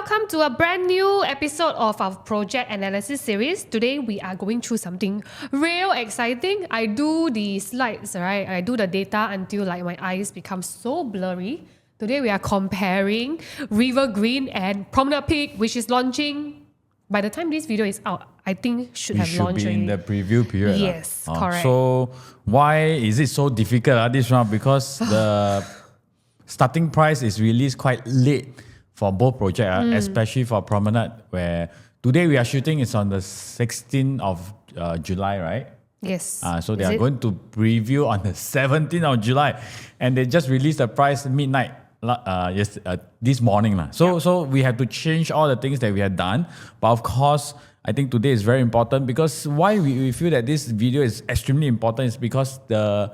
Welcome to a brand new episode of our project analysis series. Today we are going through something real exciting. I do the slides, right? I do the data until like my eyes become so blurry. Today we are comparing River Green and Promenade Peak, which is launching. By the time this video is out, I think should have launched be in the preview period. Yes, correct. So why is it so difficult this round? Because the starting price is released quite late for both projects, especially for Promenade, where today we are shooting is on the 16th of July, right? Yes. So they are going to preview on the 17th of July, and they just released the price midnight this morning. So we have to change all the things that we had done. But of course, I think today is very important because why we feel that this video is extremely important is because the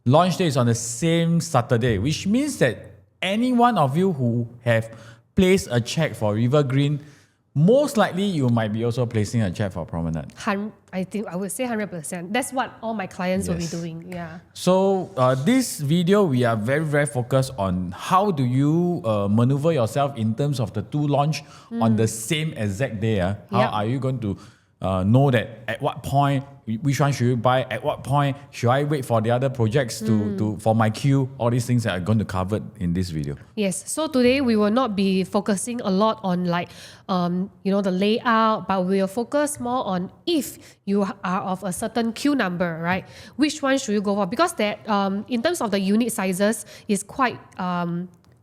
launch day is on the same Saturday, which means that any one of you who have placed a check for River Green, most likely you might be also placing a check for Promenade. I think I would say 100%. That's what all my clients will be doing. Yeah. So this video, we are very, very focused on how do you maneuver yourself in terms of the two launch on the same exact day. How are you going to know that at what point, which one should you buy, at what point should I wait for the other projects for my queue, all these things that are going to cover in this video. Yes, so today we will not be focusing a lot on the layout, but we will focus more on if you are of a certain queue number, right? Which one should you go for? Because that in terms of the unit sizes is quite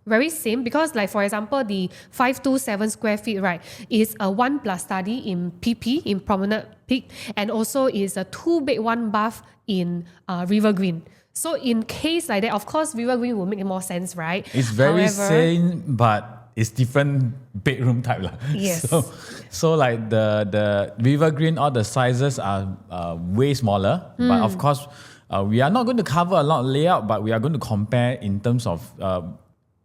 very same, because like for example the 527 square feet, right, is a 1+ study in PP in Promenade Peak, and also is a 2-bed 1-bath in River Green. So in case like that, of course River Green will make more sense, right? It's very same, but it's different bedroom type. Yes. So like the River Green, all the sizes are way smaller, but of course we are not going to cover a lot of layout, but we are going to compare in terms of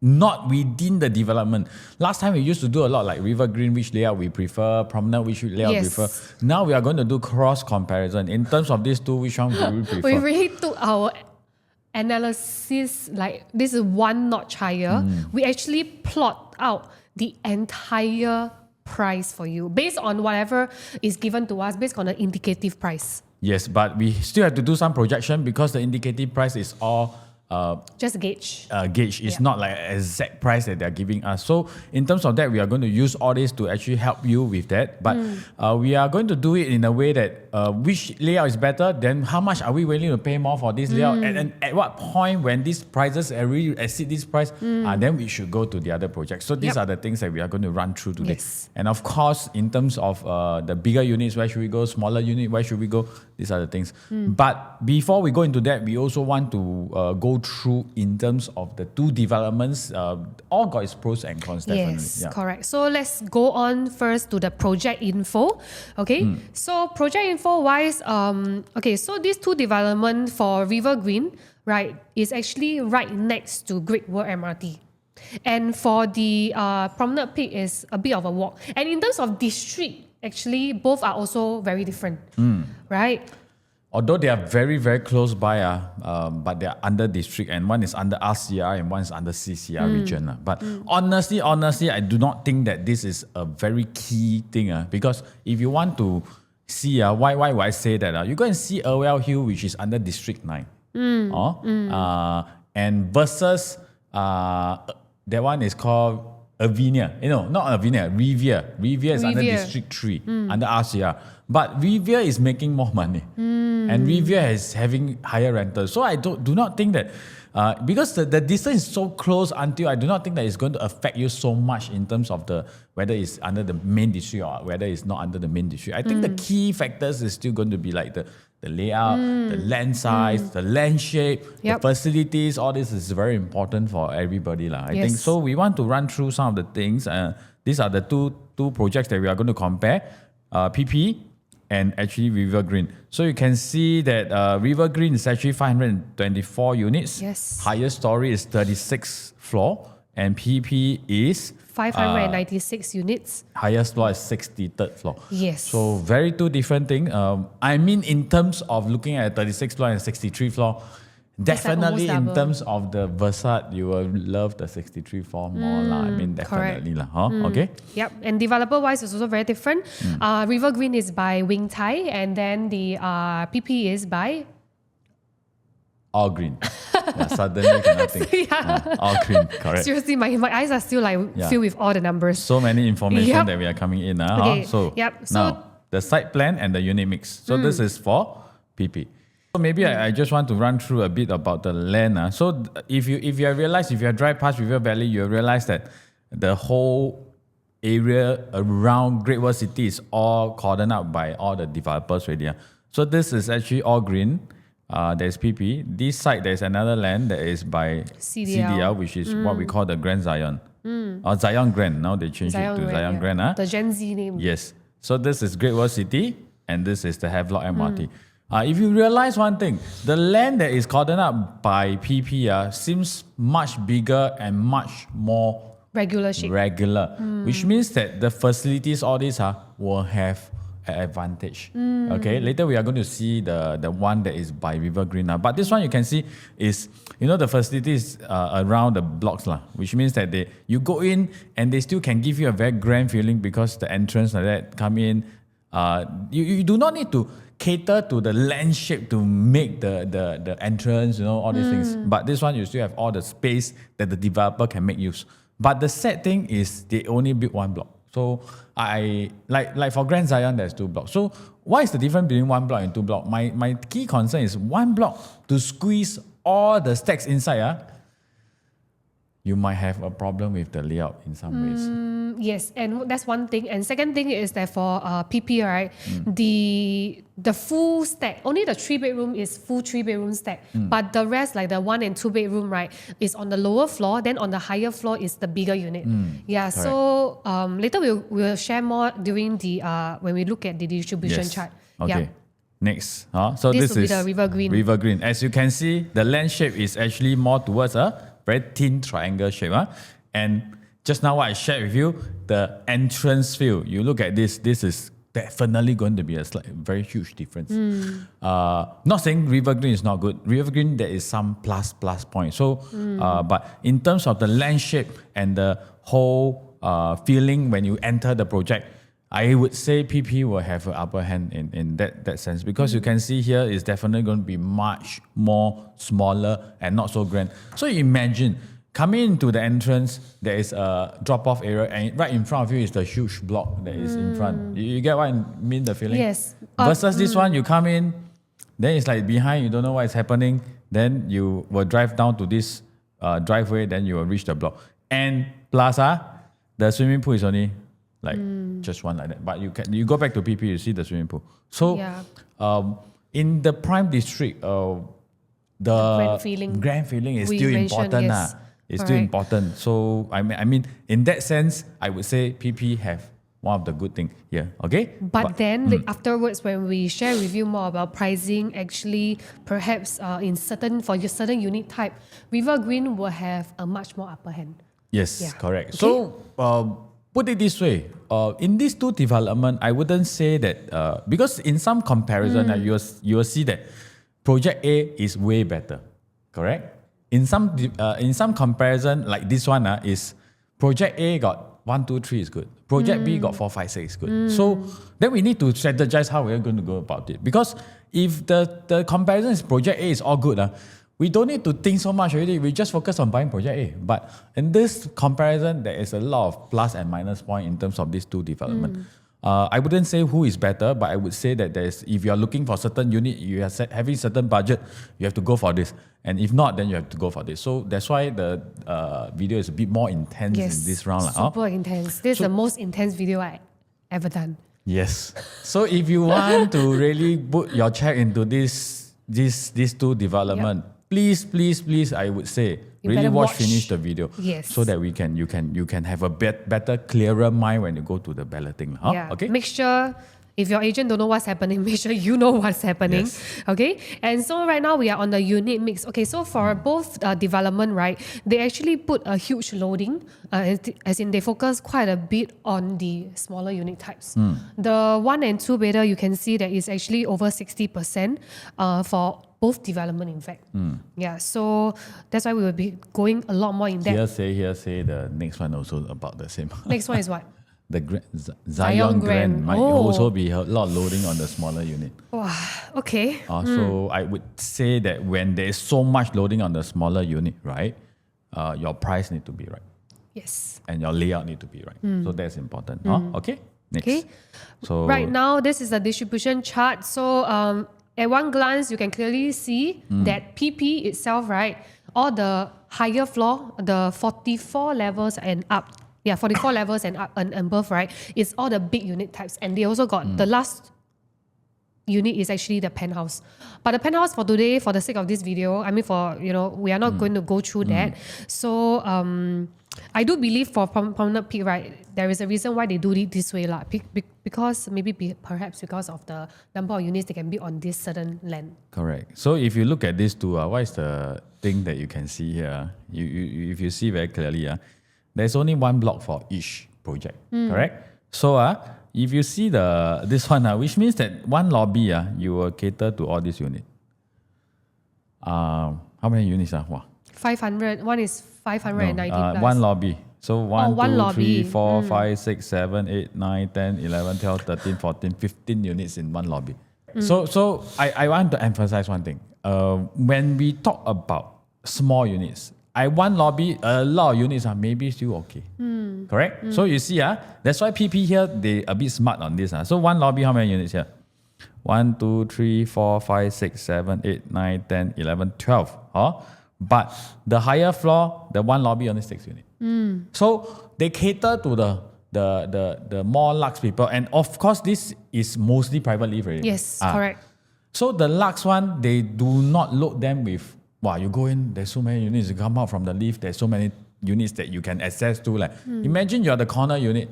not within the development. Last time we used to do a lot like River Green, which layout we prefer, Promenade, which layout we prefer. Now we are going to do cross comparison. In terms of these two, which one do we prefer? We really took our analysis, like this is one notch higher. We actually plot out the entire price for you based on whatever is given to us, based on the indicative price. Yes, but we still have to do some projection because the indicative price is all just gauge. It's not like an exact price that they're giving us. So in terms of that, we are going to use all this to actually help you with that. But we are going to do it in a way that which layout is better, then how much are we willing to pay more for this layout, and at what point when these prices really exceed this price, then we should go to the other project. So these are the things that we are going to run through today. Yes. And of course, in terms of the bigger units, where should we go? Smaller unit, where should we go? These are the things. But before we go into that, we also want to go through in terms of the two developments. All got its pros and cons, definitely. Yes, correct. So let's go on first to the project info. Okay, so project info wise, so these two development for River Green, right, is actually right next to Great World MRT. And for the Promenade Peak is a bit of a walk. And in terms of district, actually both are also very different, right? Although they are very, very close by, but they are under district, and one is under RCR and one is under CCR region. But honestly, I do not think that this is a very key thing. Because if you want to see, why would I say that? You go and see Irwell Hill, which is under District 9. And versus that one is called Avinia. Not Avinia, Riviera. Riviera is under District 3, under RCR. But Riviera is making more money. And Riviera is having higher rentals. So I do not think that, because the distance is so close, until I do not think that it's going to affect you so much in terms of whether it's under the main district or whether it's not under the main district. I think the key factors is still going to be like the layout, the land size, the land shape, the facilities. All this is very important for everybody. I think so. We want to run through some of the things. These are the two projects that we are going to compare, PP and actually River Green. So you can see that River Green is actually 524 units. Yes. Highest story is 36th floor, and PP is 596 units. Highest floor is 63rd floor. Yes. So very two different things. I mean, in terms of looking at 36th floor and 63rd floor, Definitely almost in double. terms of the Versat, you will love the 63 floor more lah. I mean, definitely lah. Huh? Okay. Yep, and developer-wise, it's also very different. River Green is by Wing Tai, and then the PP is by... All green. Yeah, suddenly cannot think. Yeah. All green, correct. Seriously, my eyes are still like filled with all the numbers. So many information Yep. that we are coming in. Okay, So, yep. So- now, the site plan and the unit mix. So this is for PP. So maybe I just want to run through a bit about the land. So if you realize, if you drive past River Valley, you realize that the whole area around Great World City is all cordoned out by all the developers already. So this is actually all green. There's PP. This side, there's another land that is by CDL, which is what we call the Grand Zion. Or Zion Grand. Now they changed it to Zion Grand. The Gen Z name. Yes. So this is Great World City, and this is the Havelock MRT. If you realize one thing, the land that is cordoned up by PP seems much bigger and much more Regular shape. which means that the facilities, all these will have an advantage. Okay, later we are going to see the one that is by River Green. But this one you can see is, the facilities around the blocks, which means that you go in and they still can give you a very grand feeling because the entrance like that come in. You do not need to cater to the landscape to make the entrance, all these things. But this one, you still have all the space that the developer can make use. But the sad thing is they only built one block. So I like for Grand Zion, there's 2 blocks. So what is the difference between 1 block and 2 blocks? My key concern is 1 block to squeeze all the stacks inside. You might have a problem with the layout in some ways. Yes, and that's one thing. And second thing is that for PP, right, the full stack, only the 3-bedroom is full 3-bedroom stack. But the rest, like the 1 and 2 bedroom, right, is on the lower floor. Then on the higher floor is the bigger unit. Correct. So later we'll share more during the when we look at the distribution chart. Okay. Yeah. Next. So This this will be is the River Green. River Green. As you can see, the land shape is actually more towards a very thin triangle shape. And just now what I shared with you, the entrance view, you look at this is definitely going to be a very huge difference. Not saying River Green is not good. River Green, there is some plus point. So, but in terms of the land shape and the whole feeling when you enter the project, I would say PP will have an upper hand in that sense, because you can see here is definitely going to be much more smaller and not so grand. So imagine coming into the entrance, there is a drop-off area, and right in front of you is the huge block that is in front. You get what I mean, the feeling? Yes. Versus this one, you come in, then it's like behind, you don't know what is happening, then you will drive down to this driveway, then you will reach the block. And plus, the swimming pool is only just one like that. But you go back to PP, you see the swimming pool. So in the prime district, the grand feeling is still important. Yes. It's still important. So I mean, in that sense, I would say PP have one of the good things here. Okay. But then afterwards, when we share with you more about pricing, actually perhaps for your certain unit type, River Green will have a much more upper hand. Yes, correct. Okay. So put it this way, in these 2 development, I wouldn't say that because in some comparison, you will see that Project A is way better, correct? In some comparison, like this one is Project A got 1, 2, 3 is good. Project B got 4, 5, 6 is good. So then we need to strategize how we're going to go about it. Because if the comparison is Project A is all good, we don't need to think so much already. We just focus on buying Project A. But in this comparison, there is a lot of plus and minus point in terms of these 2 developments. I wouldn't say who is better, but I would say that if you are looking for certain unit, you are having certain budget, you have to go for this. And if not, then you have to go for this. So that's why the video is a bit more intense in this round. Super intense. This is the most intense video I ever done. Yes. So if you want to really put your check into these 2 development, please, I would say, really finish the video. Yes. So that you can have a better, clearer mind when you go to the balloting. Yeah. Okay. Make sure If your agent don't know what's happening, make sure you know what's happening. Yes. Okay. And so right now we are on the unit mix. Okay. So for both development, right, they actually put a huge loading, as in they focus quite a bit on the smaller unit types. The 1 and 2 bedder, you can see that is actually over 60% for both development, in fact. Yeah. So that's why we will be going a lot more in depth. Hearsay, the next one also about the same. Next one is what? The Zion Grand might Oh. also be a lot loading on the smaller unit. Wow. Okay. So I would say that when there is so much loading on the smaller unit, right, your price need to be right. Yes. And your layout need to be right. So that's important. Okay, next. Okay. So Right now, this is the distribution chart. So at one glance, you can clearly see that PP itself, right, all the higher floor, the 44 levels and up, 44 levels and up and above, right, is all the big unit types. And they also got the last unit is actually the penthouse. But the penthouse for today, for the sake of this video, I mean, we are not going to go through that. So I do believe for Promenade Peak, right, there is a reason why they do it this way, because perhaps because of the number of units they can build on this certain land. correct. So if you look at this too, what is the thing that you can see here? If you see very clearly, there's only one block for each project, correct? So if you see this one, which means that one lobby, you will cater to all these units. How many units? Wow. 500. One is 590 plus. One lobby. So 1, one 2, lobby. 3, 4, 5, 6, 7, 8, 9, 10, 11, 12, 13, 14, 15 units in one lobby. So I want to emphasize one thing. When we talk about small units, one lobby, a lot of units are maybe still okay. Correct? So you see, that's why PP here, they a bit smart on this. So one lobby, how many units here? 1, 2, 3, 4, 5, 6, 7, 8, 9, 10, 11, 12. But the higher floor, the one lobby only 6 units. So they cater to the more lux people. And of course, this is mostly private live already. Yes, correct. So the lux one, they do not load them with, wow, you go in, there's so many units, you come out from the lift, there's so many units that you can access to. Imagine you're the corner unit.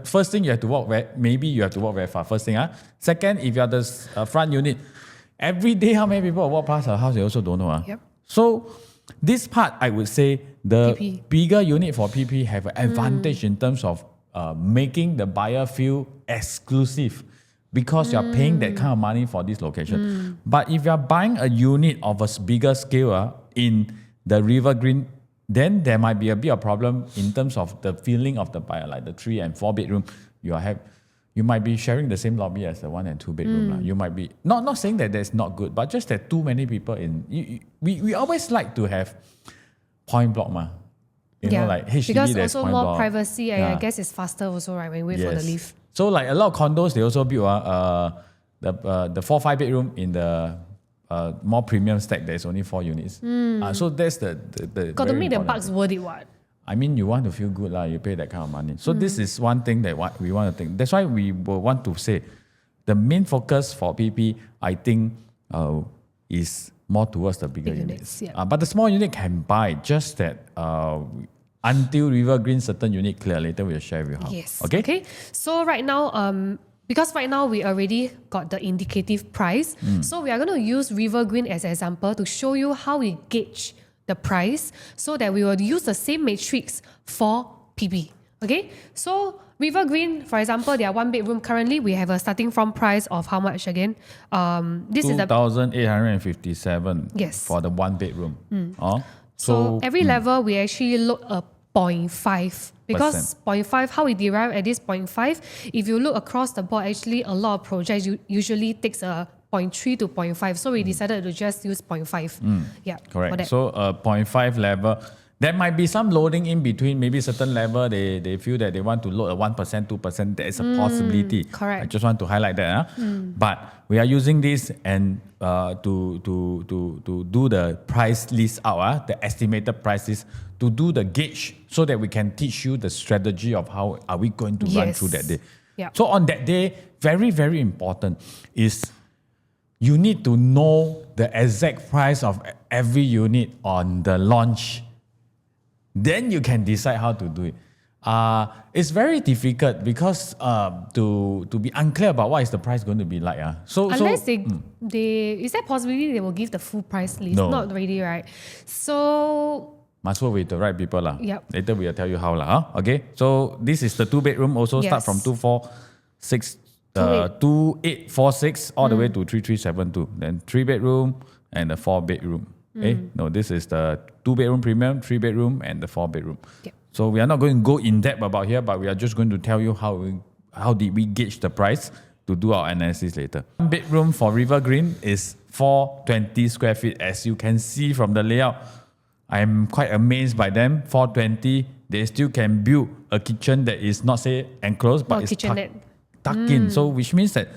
First thing, you have to walk very far. First thing. Second, if you're the front unit, every day how many people walk past our house, you also don't know. Yep. So this part, I would say, the PP. bigger unit for PP have an advantage in terms of making the buyer feel exclusive, because you're paying that kind of money for this location. But if you're buying a unit of a bigger scale in the River Green, then there might be a bit of problem in terms of the feeling of the buyer, like the 3 and 4 bedroom. You might be sharing the same lobby as the 1 and 2 bedroom. You might be not saying that that's not good, but just that too many people in. We always like to have point block, You know, like HDB, because there's also point more block. privacy, and I guess it's faster also, right, when you wait for the lift. So like a lot of condos, they also build the 4-5 bedroom in the more premium stack. There's only 4 units. So that's the Got to very make the important bucks thing. worth it, what? I mean, you want to feel good, you pay that kind of money. So this is one thing that we want to think. That's why we will want to say the main focus for PP, I think, is more towards the bigger Big units. units, yeah. But the small unit can buy, just that until River Green certain unit clear, later we'll share with you how. Yes. Okay? So right now, because right now we already got the indicative price, so we are going to use River Green as an example to show you how we gauge the price, so that we will use the same matrix for PP. Okay? So River Green, for example, their 1 bedroom, currently we have a starting from price of how much again? This is the 2,857 Yes. for the 1 bedroom. So every level we actually load a 0.5, because 0.5, how we derive at this 0.5, if you look across the board, actually a lot of projects usually takes a 0.3 to 0.5. So we decided to just use 0.5. Yeah, Correct. for that. So 0.5 level. There might be some loading in between. Maybe certain level they feel that they want to load a 1%, 2%. There is a possibility. Correct. I just want to highlight that. But we are using this and to do the price list out, the estimated prices, to do the gauge, so that we can teach you the strategy of how are we going to run through that day. Yeah. So on that day, very, very important is you need to know the exact price of every unit on the launch. Then you can decide how to do it. It's very difficult because to be unclear about what is the price going to be like. Unless they is that possibility they will give the full price list? No. Not really, right? So must work with the right people. Yep. Later we'll tell you how. Okay, so this is the 2-bedroom, also start from 246, 2846 all the way to 3372. Then 3-bedroom and the 4-bedroom. Okay, no, this is the 2-bedroom premium, 3-bedroom and the 4-bedroom. Yep. So we are not going to go in depth about here, but we are just going to tell you how did we gauge the price to do our analysis later. 1-bedroom for River Green is 420 square feet. As you can see from the layout, I'm quite amazed by them. 420, they still can build a kitchen that is not say enclosed, but it's tucked in. So which means that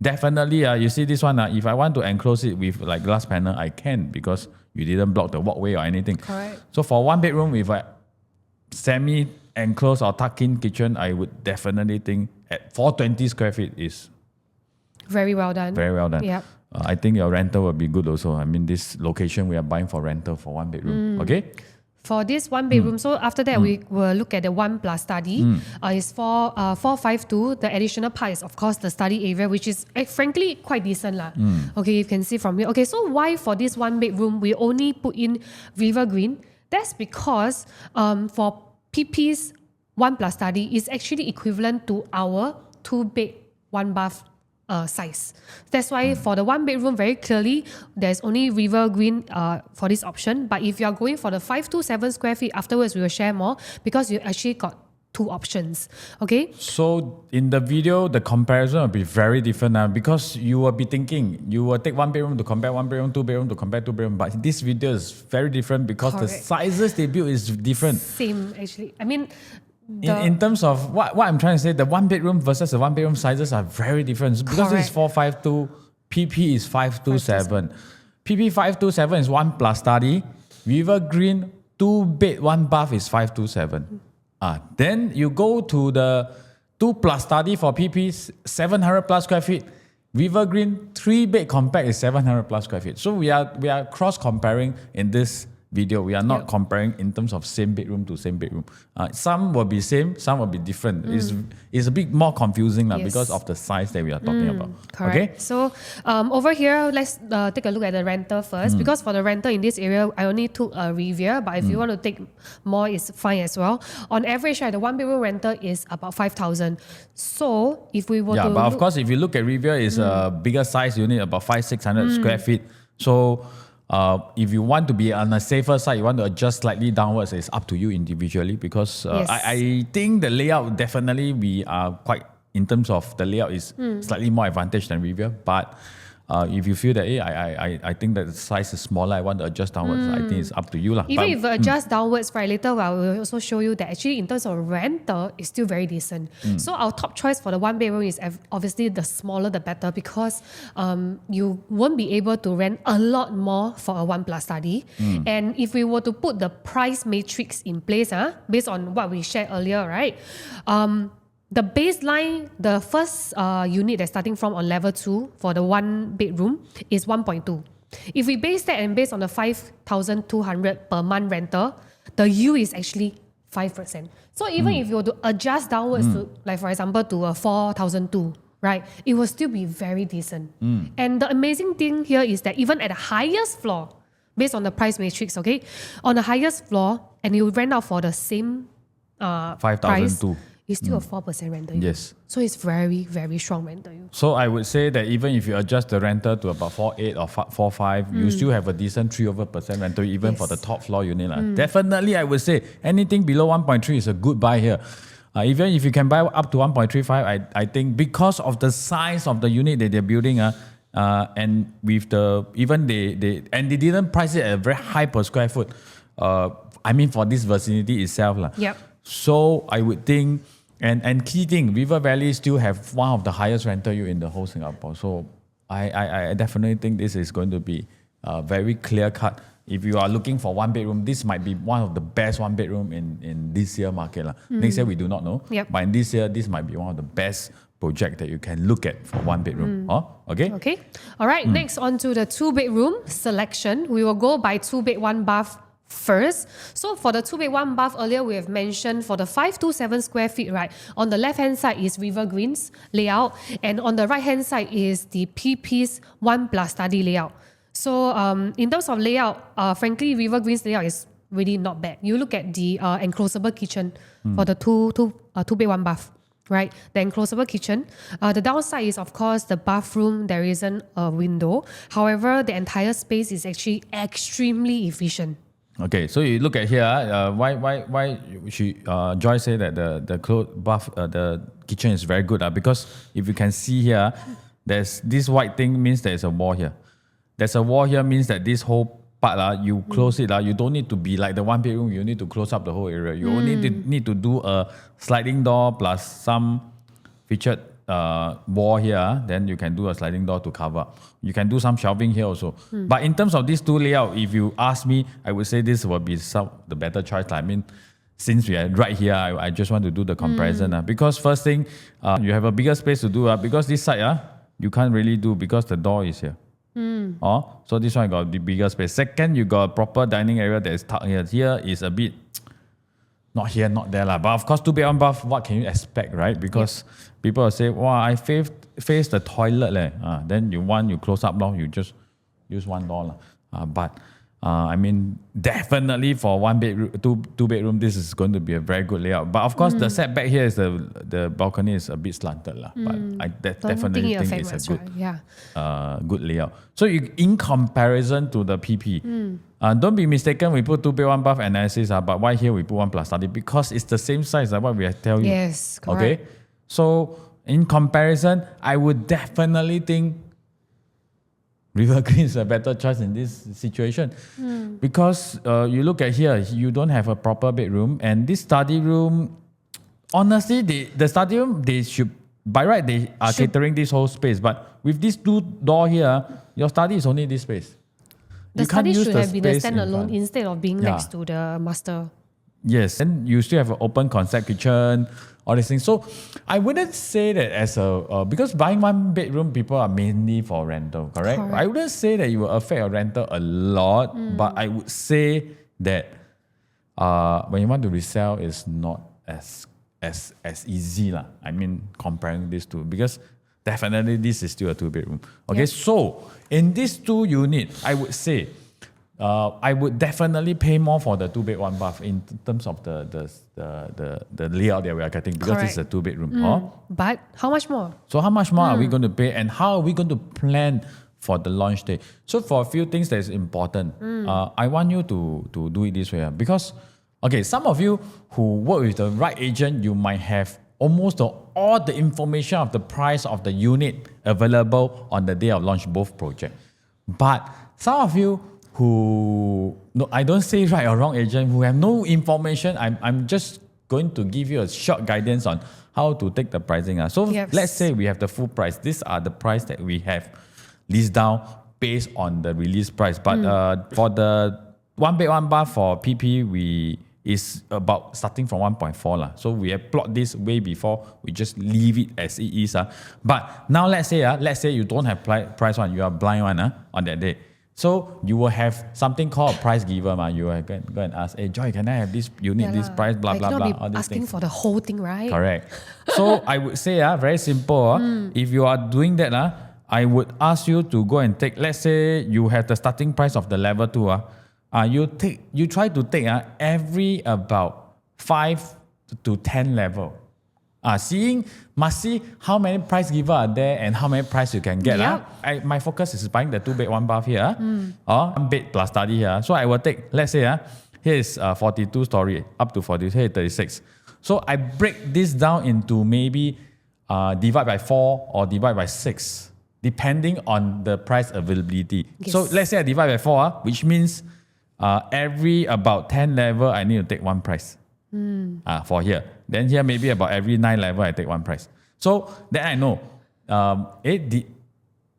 definitely, you see this one, if I want to enclose it with like glass panel, I can because you didn't block the walkway or anything. Correct. So for 1-bedroom with a semi-enclosed or tucked-in kitchen, I would definitely think at 420 square feet is very well done. Very well done. Yep. I think your rental will be good also. I mean, this location we are buying for rental for 1-bedroom. Okay? For this 1-bedroom, so after that we will look at the 1+ study. It's 452. The additional part is of course the study area, which is frankly quite decent lah. Okay, you can see from here. Okay, so why for this 1-bedroom we only put in River Green? That's because for PP's 1+ study is actually equivalent to our 2-bed 1-bath size. That's why for the 1-bedroom, very clearly, there's only River Green for this option. But if you're going for the 527 square feet, afterwards we will share more because you actually got 2 options. Okay? So in the video, the comparison will be very different now because you will be thinking, you will take 1-bedroom to compare 1-bedroom, 2-bedroom to compare 2-bedroom. But this video is very different because the sizes they build is different. Same, actually. I mean, in terms of what I'm trying to say, the 1-bedroom versus the 1-bedroom sizes are very different. Because this is 452, PP is 527. PP 527 is 1+ study. River Green 2-bed 1-bath is 527. Then you go to the 2+ study for PP 700+ square feet. River Green 3-bed compact is 700+ square feet. So we are cross comparing in this video. We are not comparing in terms of same bedroom to same bedroom. Some will be same, some will be different. It's a bit more confusing because of the size that we are talking about. Correct. Okay? So over here, let's take a look at the rental first. Because for the rental in this area, I only took a Riviera, but if you want to take more, it's fine as well. On average, the 1-bedroom rental is about 5,000. So if we were to but of course, if you look at Riviera, it's a bigger size unit, about 500-600 square feet. So if you want to be on a safer side, you want to adjust slightly downwards, it's up to you individually because I think the layout definitely we are quite, in terms of the layout is slightly more advantage than Riviera. But if you feel that I think that the size is smaller, I want to adjust downwards, I think it's up to you lah. Even if you adjust downwards, right, later I will also show you that actually in terms of rental, it's still very decent. So our top choice for the 1-bedroom is obviously the smaller the better because you won't be able to rent a lot more for a 1+ study. And if we were to put the price matrix in place, based on what we shared earlier, right? The baseline, the first unit that's starting from on level 2 for the 1-bedroom is 1.2. If we base that and based on the 5,200 per month rental, the yield is actually 5%. So even if you were to adjust downwards to, like for example, to a 4,002, right, it will still be very decent. And the amazing thing here is that even at the highest floor, based on the price matrix, okay, on the highest floor, and you rent out for the same 5,002. It's still a 4% rental yield. Yes. So it's very, very strong rental yield. So I would say that even if you adjust the rental to about 4.8 or 4.5, you still have a decent 3% rental even for the top floor unit. Definitely, I would say anything below 1.3 is a good buy here. Even if you can buy up to 1.35, I think because of the size of the unit that they're building, and with the they didn't price it at a very high per square foot. I mean for this vicinity itself, Yep. So I would think, and key thing, River Valley still have one of the highest rental yield in the whole Singapore. So I definitely think this is going to be very clear cut. If you are looking for 1-bedroom, this might be one of the best 1-bedroom in this year market. Next year we do not know. Yep. But in this year, this might be one of the best project that you can look at for 1-bedroom. Okay? Okay. All right. Next on to the 2-bedroom selection. We will go by 2-bed 1-bath first. So for the 2-bed 1-bath, earlier we have mentioned for the 527 square feet, right? On the left-hand side is River Greens layout, and on the right-hand side is the PP's 1+ study layout. So in terms of layout, frankly, River Greens layout is really not bad. You look at the enclosable kitchen for the 2-bed 1-bath. Right, the enclosable kitchen. The downside is, of course, the bathroom, there isn't a window. However, the entire space is actually extremely efficient. Okay, so you look at here. Why Joy say that the kitchen is very good? Because if you can see here, there's this white thing means there's a wall here. There's a wall here means that this whole part you close it. You don't need to be like the 1-bedroom. You need to close up the whole area. You only need to do a sliding door plus some featured wall here. Then you can do a sliding door to cover. You can do some shelving here also. But in terms of these two layout, if you ask me, I would say this will be the better choice. I mean, since we are right here, I just want to do the comparison. Because first thing, you have a bigger space to do. Because this side, you can't really do because the door is here. So this one got the bigger space. Second, you got a proper dining area that is tucked here. Here is a bit not here, not there. But of course, 2-bed 1-bath, what can you expect, right? Because people will say, wow, I face the toilet. Then you close up, you just use one door. But I mean, definitely for 1-bedroom, 2-bedroom, this is going to be a very good layout. But of course, the setback here is the balcony is a bit slanted. But I definitely think it's a good, good layout. So in comparison to the PP, don't be mistaken, we put 2-bed 1-bath analysis, but why here we put 1+ study? Because it's the same size as what we tell you. Yes, correct. Okay, so in comparison, I would definitely think River Green is a better choice in this situation because you look at here, you don't have a proper bedroom, and this study room, honestly, the study room, they should, by right, they are catering this whole space, but with these 2 doors here, your study is only this space. The study should have been a standalone instead of being next to the master. Yes, and you still have an open concept kitchen, all these things. So I wouldn't say that as because buying 1-bedroom, people are mainly for rental, correct? I wouldn't say that it will affect your rental a lot, but I would say that when you want to resell, it's not as easy. I mean, comparing these two, because definitely this is still a 2-bedroom. Okay, so in these 2 units, I would say, I would definitely pay more for the 2-bed 1-bath in terms of the layout that we are getting, because it's a 2-bedroom. But how much more? So how much more are we going to pay, and how are we going to plan for the launch day? So for a few things that is important, I want you to do it this way, because some of you who work with the right agent, you might have almost all the information of the price of the unit available on the day of launch, both projects. But some of you who, no, I don't say right or wrong agent, who have no information, I'm just going to give you a short guidance on how to take the pricing. So let's say we have the full price. These are the price that we have list down based on the release price. But for the 1-bed 1-bath for PP, is about starting from 1.4. So we have plotted this way before. We just leave it as it is. But now let's say you don't have price one, you are blind one on that day. So you will have something called a price giver. You will go and ask, hey Joy, can I have this unit, this price, blah, blah, blah. All asking things. For the whole thing, right? Correct. So I would say, very simple. If you are doing that, I would ask you to go and take, let's say you have the starting price of the level 2. You try to take every about 5 to 10 level. Must see how many price giver are there and how many price you can get. My focus is buying the 2-bed 1-bath here, or 1-bed plus study here. So I will take, let's say, here is 42 story, up to 42, here 36. So I break this down into maybe divide by 4 or divide by 6, depending on the price availability. Yes. So let's say I divide by 4, which means every about 10 level, I need to take one price for here. Then here, maybe about every 9 level, I take one price. So then I know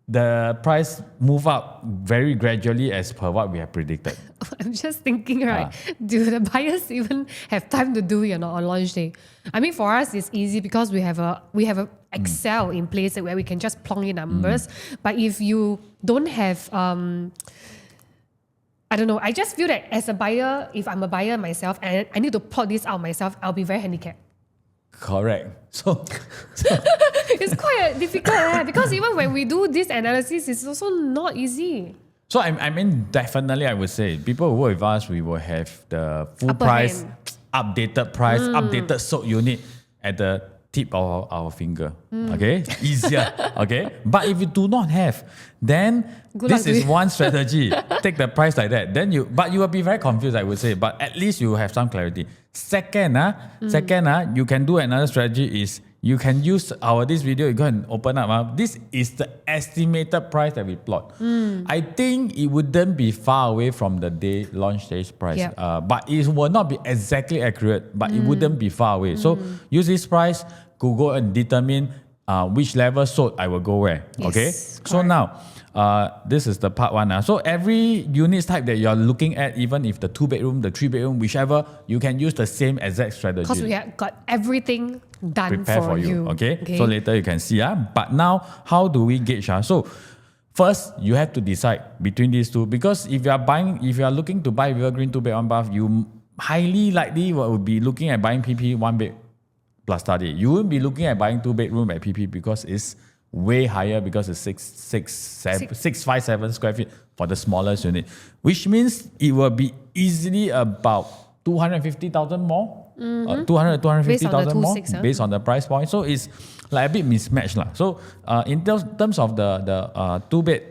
the price move up very gradually as per what we have predicted. I'm just thinking, right? Do the buyers even have time to do it on launch day? I mean, for us, it's easy because we have a Excel in place where we can just plonk in numbers. But if you don't have I don't know. I just feel that as a buyer, if I'm a buyer myself and I need to plot this out myself, I'll be very handicapped. Correct. So It's quite difficult because even when we do this analysis, it's also not easy. So I mean, definitely, I would say people who work with us, we will have the full Upper price, hand. updated price, updated sold unit at the tip of our finger. Okay, easier. Okay, but if you do not have, then Good luck this to is you. one strategy. Take the price like that. Then you will be very confused. I would say, but at least you have some clarity. Second, you can do another strategy is. You can use this video, you go and open up. This is the estimated price that we plot. I think it wouldn't be far away from the day launch stage price. Yep. But it will not be exactly accurate, but it wouldn't be far away. So use this price to go and determine which level sold I will go where. Yes, Okay. correct. So now, this is the part one. So every unit type that you're looking at, even if the 2-bedroom, the 3-bedroom, whichever, you can use the same exact strategy. Because we have got everything done Prepare for you. Okay? Okay. So later you can see. But now, how do we gauge? So first, you have to decide between these two, because if you are looking to buy Evergreen 2-bed 1-bath, you highly likely will be looking at buying PP 1-bed plus study. You won't be looking at buying 2-bedroom at PP because it's way higher, because it's 657 square feet for the smallest unit, which means it will be easily about 250,000 more. 250,000 more 2.6, based on the price point. So it's like a bit mismatched. So in terms of the 2-bed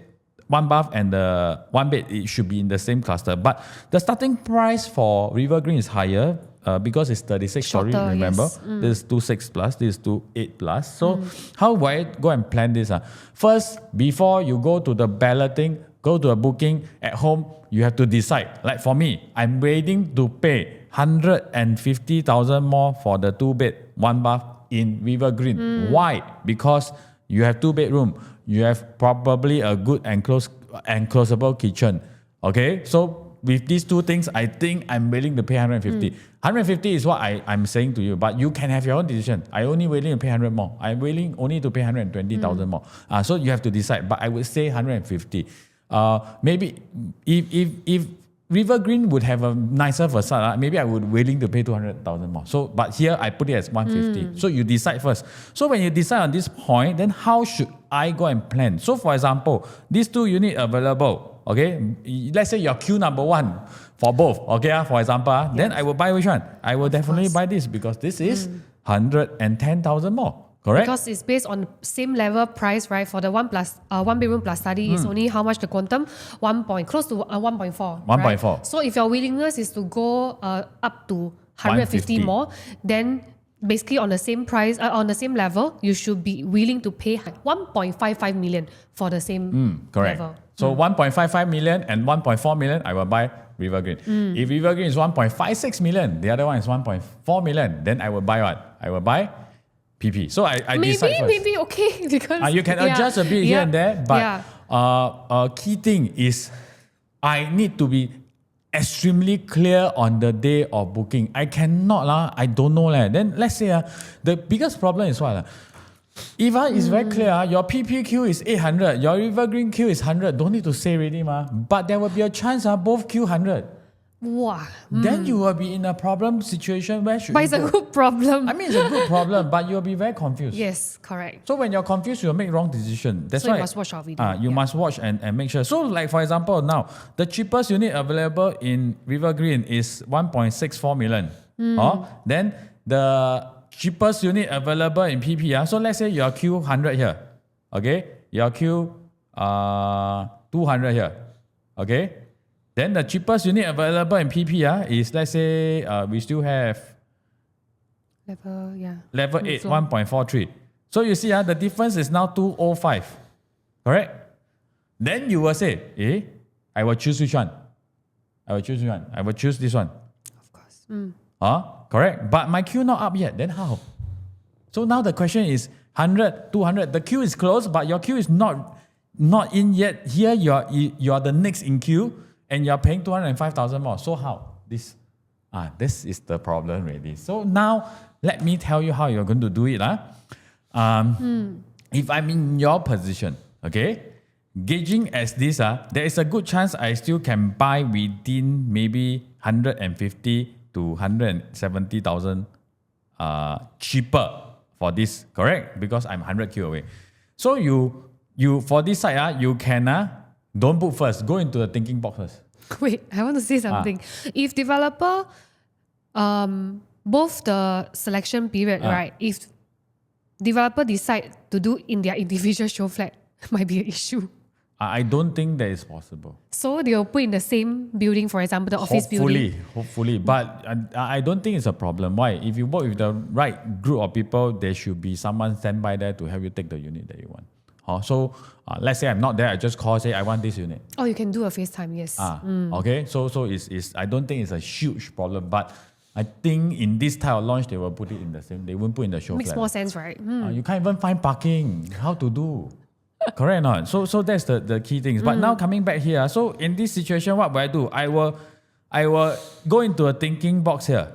1-bath and the 1-bed, it should be in the same cluster. But the starting price for River Green is higher because it's 36 story, Shorter, remember? yes. This is 2.6 plus, this is 2.8 plus. So how do I go and plan this? First, before you go to the balloting, go to a booking at home, you have to decide. Like for me, I'm waiting to pay 150,000 more for the 2-bed 1-bath in River Green. Why? Because you have 2-bedroom, you have probably a good enclosable kitchen. Okay, so with these two things, I think I'm willing to pay 150. 150 is what I'm saying to you, but you can have your own decision. I only willing to pay 100 more. I'm willing only to pay 120,000 more. So you have to decide. But I would say 150. Maybe if River Green would have a nicer facade, maybe I would willing to pay 200,000 more. So, but here I put it as 150. So you decide first. So when you decide on this point, then how should I go and plan? So for example, these two units available. Okay, let's say you're queue number 1 for both. Okay, for example, then I will buy which one? I will definitely buy this because this is 110,000 more. Correct? Because it's based on same level price, right? For the 1-bedroom plus study is only how much the quantum? Close to 1.4. 1.4. Right? So if your willingness is to go up to 150 more, then basically on the same price, on the same level, you should be willing to pay 1.55 million for the same Correct. level. So 1.55 million and 1.4 million, I will buy River Green. If River Green is 1.56 million, the other one is 1.4 million, then I will buy what? I will buy PP. So I decide first. Maybe okay because You can adjust a bit here and there, but key thing is I need to be extremely clear on the day of booking. I cannot, I don't know. Then let's say the biggest problem is what? If it's very clear, your PPQ is 800, your River Green Q is 100, don't need to say already, but there will be a chance both Q 100. Wow. Then you will be in a problem situation where should But you it's a go? good problem. I mean, it's a good problem, but you'll be very confused. Yes, correct. So when you're confused, you'll make wrong decision. That's So why you must watch our video. You must watch and make sure. So like for example, now the cheapest unit available in River Green is 1.64 million. Then the cheapest unit available in PP. So let's say your Q 100 here. Okay, your Q 200 here. Okay. Then the cheapest unit available in PP is, let's say, we still have level 8, 1.43. So you see, the difference is now 205. Correct? Then you will say, I will choose which one? I will choose which one? I will choose this one. Of course. Correct. But my queue not up yet. Then how? So now the question is 100, 200. The queue is closed, but your queue is not in yet. Here you are the next in queue. And you're paying 205,000 more. So how? This is the problem really. So now, let me tell you how you're going to do it. If I'm in your position, okay, gauging as this, there is a good chance I still can buy within maybe 150 to 170,000 cheaper for this, correct? Because I'm 100Q away. So you for this side, you can don't book first. Go into the thinking box first. Wait, I want to say something. If developer, both the selection period, right? If developer decide to do in their individual show flat, might be an issue. I don't think that is possible. So they'll put in the same building, for example, the office building. Hopefully. But I don't think it's a problem. Why? If you work with the right group of people, there should be someone standby there to help you take the unit that you want. So let's say I'm not there, I just call, say I want this unit. Oh, you can do a FaceTime, yes. Okay. So it's I don't think it's a huge problem, but I think in this type of launch they will put it in the same. They won't put in the show Makes flat. more sense, right? You can't even find parking. How to do? Correct or not? So that's the key things. But now coming back here, so in this situation, what will I do? I will go into a thinking box here.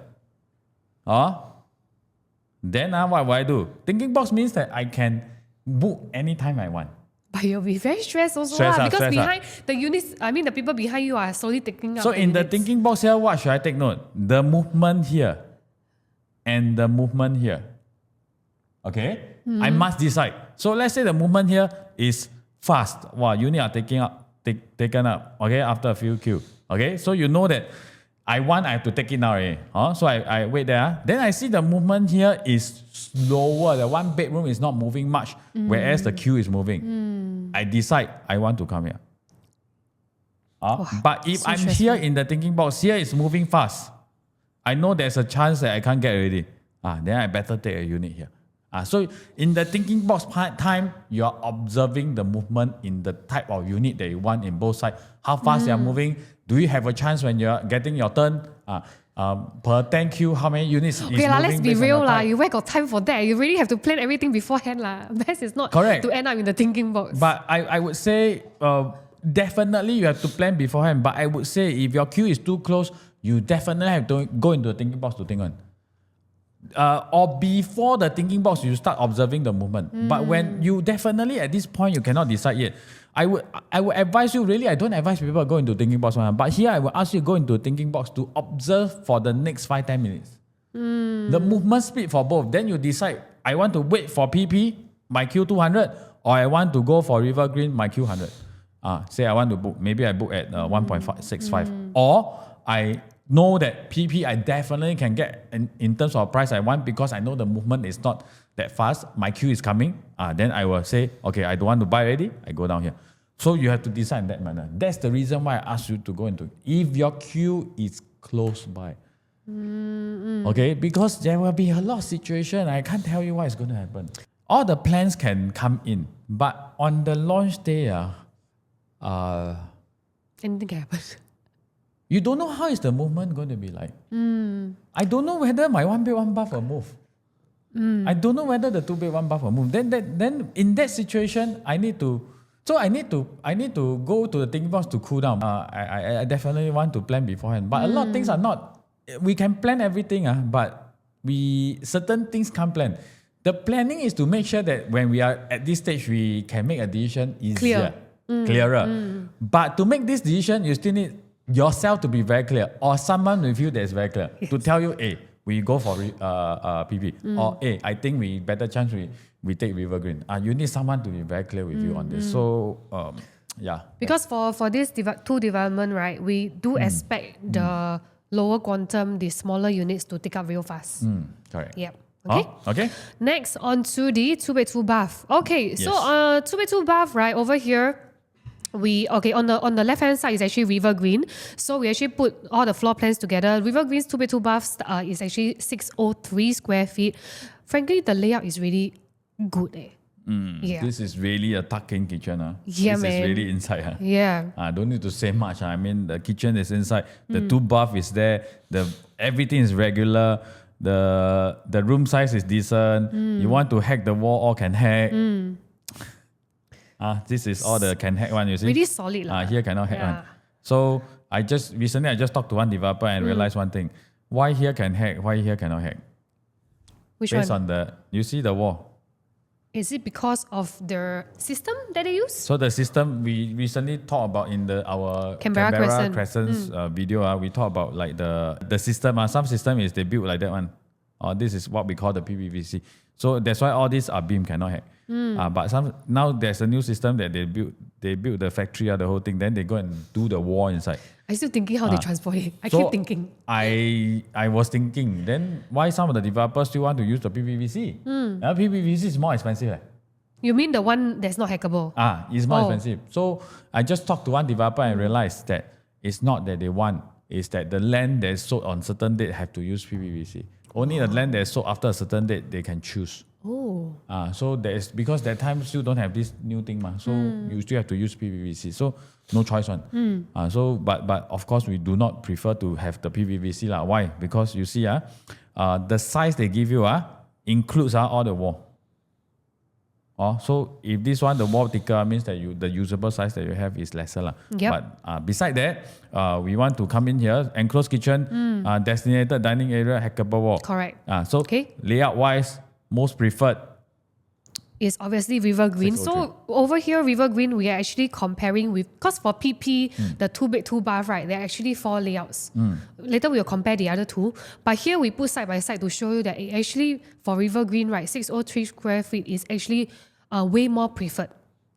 Then what will I do? Thinking box means that I can book anytime I want. But you'll be very stressed also because behind the units, the people behind you are slowly taking up. So in the thinking box here, what should I take note? The movement here and the movement here. Okay? I must decide. So let's say the movement here is fast. Wow, unit are taken up, okay, after a few queue. Okay, so you know that I have to take it now already. So I wait there. Then I see the movement here is slower. The one bedroom is not moving much, whereas the queue is moving. I decide I want to come here. But if I'm here in the thinking box, here is moving fast. I know there's a chance that I can't get already. Then I better take a unit here. So in the thinking box time, you are observing the movement in the type of unit that you want in both sides. How fast they are moving. Do you have a chance when you're getting your turn? Per 10 queue, how many units is moving? Let's be real. You where got time for that? You really have to plan everything beforehand. Best is not to end up in the thinking box. But I would say definitely you have to plan beforehand. But I would say if your queue is too close, you definitely have to go into the thinking box to think on. Or before the thinking box, you start observing the movement. But when you definitely at this point, you cannot decide yet. I would advise you, really, I don't advise people to go into thinking box. But here I will ask you to go into a thinking box to observe for the next 5-10 minutes. The movement speed for both. Then you decide, I want to wait for PP, my queue 200, or I want to go for River Green, my queue 100. Say I want to book, maybe I book at 1.65. Or I know that PP I definitely can get in terms of price I want because I know the movement is not that fast. My queue is coming. Then I will say, okay, I don't want to buy already. I go down here. So you have to decide in that manner. That's the reason why I asked you to go into. If your queue is close by. Okay, because there will be a lot of situation. I can't tell you what is going to happen. All the plans can come in, but on the launch day, anything can happen. You don't know how is the movement going to be like. I don't know whether my 1 bed 1 bath will move. I don't know whether the 2 bed 1 bath will move. Then in that situation, I need to go to the thinking box to cool down. I definitely want to plan beforehand. But a lot of things are not. We can plan everything, but certain things can't plan. The planning is to make sure that when we are at this stage, we can make a decision easier, clearer. But to make this decision, you still need yourself to be very clear, or someone with you that is very clear to tell you, hey, we go for PP, or hey, I think we better chance we take River Green. You need someone to be very clear with you on this. So because for this two development, right, we do expect the lower quantum, the smaller units to take up real fast. Correct. Yep. Okay. Okay. Next on to the 2 bed 2 bath. Okay, so 2 bed 2 bath, right, over here. On the left hand side is actually River Green. So we actually put all the floor plans together. River Green's 2 bed 2 baths is actually 603 square feet. Frankly, the layout is really good. This is really a tuck-in kitchen. Yeah, this man. is really inside. Yeah. Don't need to say much. I mean, the kitchen is inside. The 2 bath is there. Everything is regular. The room size is decent. You want to hack the wall, all can hack. This is all the can hack one, you see. Really solid. Here cannot hack one. So recently I just talked to one developer and realized one thing. Why here can hack? Why here cannot hack? Which Based one? on you see the wall. Is it because of the system that they use? So the system we recently talked about in our Canberra Crescent's video. We talk about like the system. Some system is they build like that one. This is what we call the PPVC. So that's why all these are beam cannot hack. But now there's a new system that they build. They build the factory, the whole thing. Then they go and do the wall inside. I'm still thinking how they transport it. I keep thinking. I was thinking, then why some of the developers still want to use the PPVC? PPVC is more expensive. You mean the one that's not hackable? It's more expensive. So I just talked to one developer and realized that it's not that they want, it's that the land that is sold on certain date have to use PPVC. Only the land that is sold after a certain date they can choose. So there is, because that time still don't have this new thing, so you still have to use PPVC. So no choice one. But of course we do not prefer to have the PPVC lah. Why? Because you see the size they give you includes all the wall. So if this one the wall thicker means that the usable size that you have is lesser lah. But beside that, we want to come in here, enclosed kitchen, designated dining area, hackable wall. Correct. So layout wise, most preferred is obviously River Green. So over here, River Green, we are actually comparing with, because for PP, the 2 bed 2 bath, right, there are actually 4 layouts. Later we will compare the other 2. But here we put side by side to show you that it actually, for River Green, right, 603 square feet is actually way more preferred.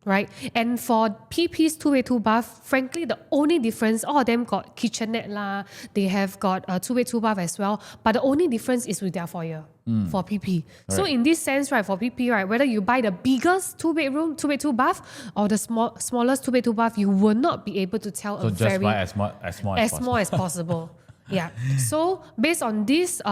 Right? And for PP's 2 bed 2 bath, frankly, the only difference, all of them got kitchenette lah, they have got a 2 bed 2 bath as well, but the only difference is with their foyer for PP. So in this sense, right, for PP, right, whether you buy the biggest 2 bedroom, 2 bed 2 bath, or the smallest 2 bed 2 bath, you will not be able to tell so just buy as small as possible. Yeah. So based on this,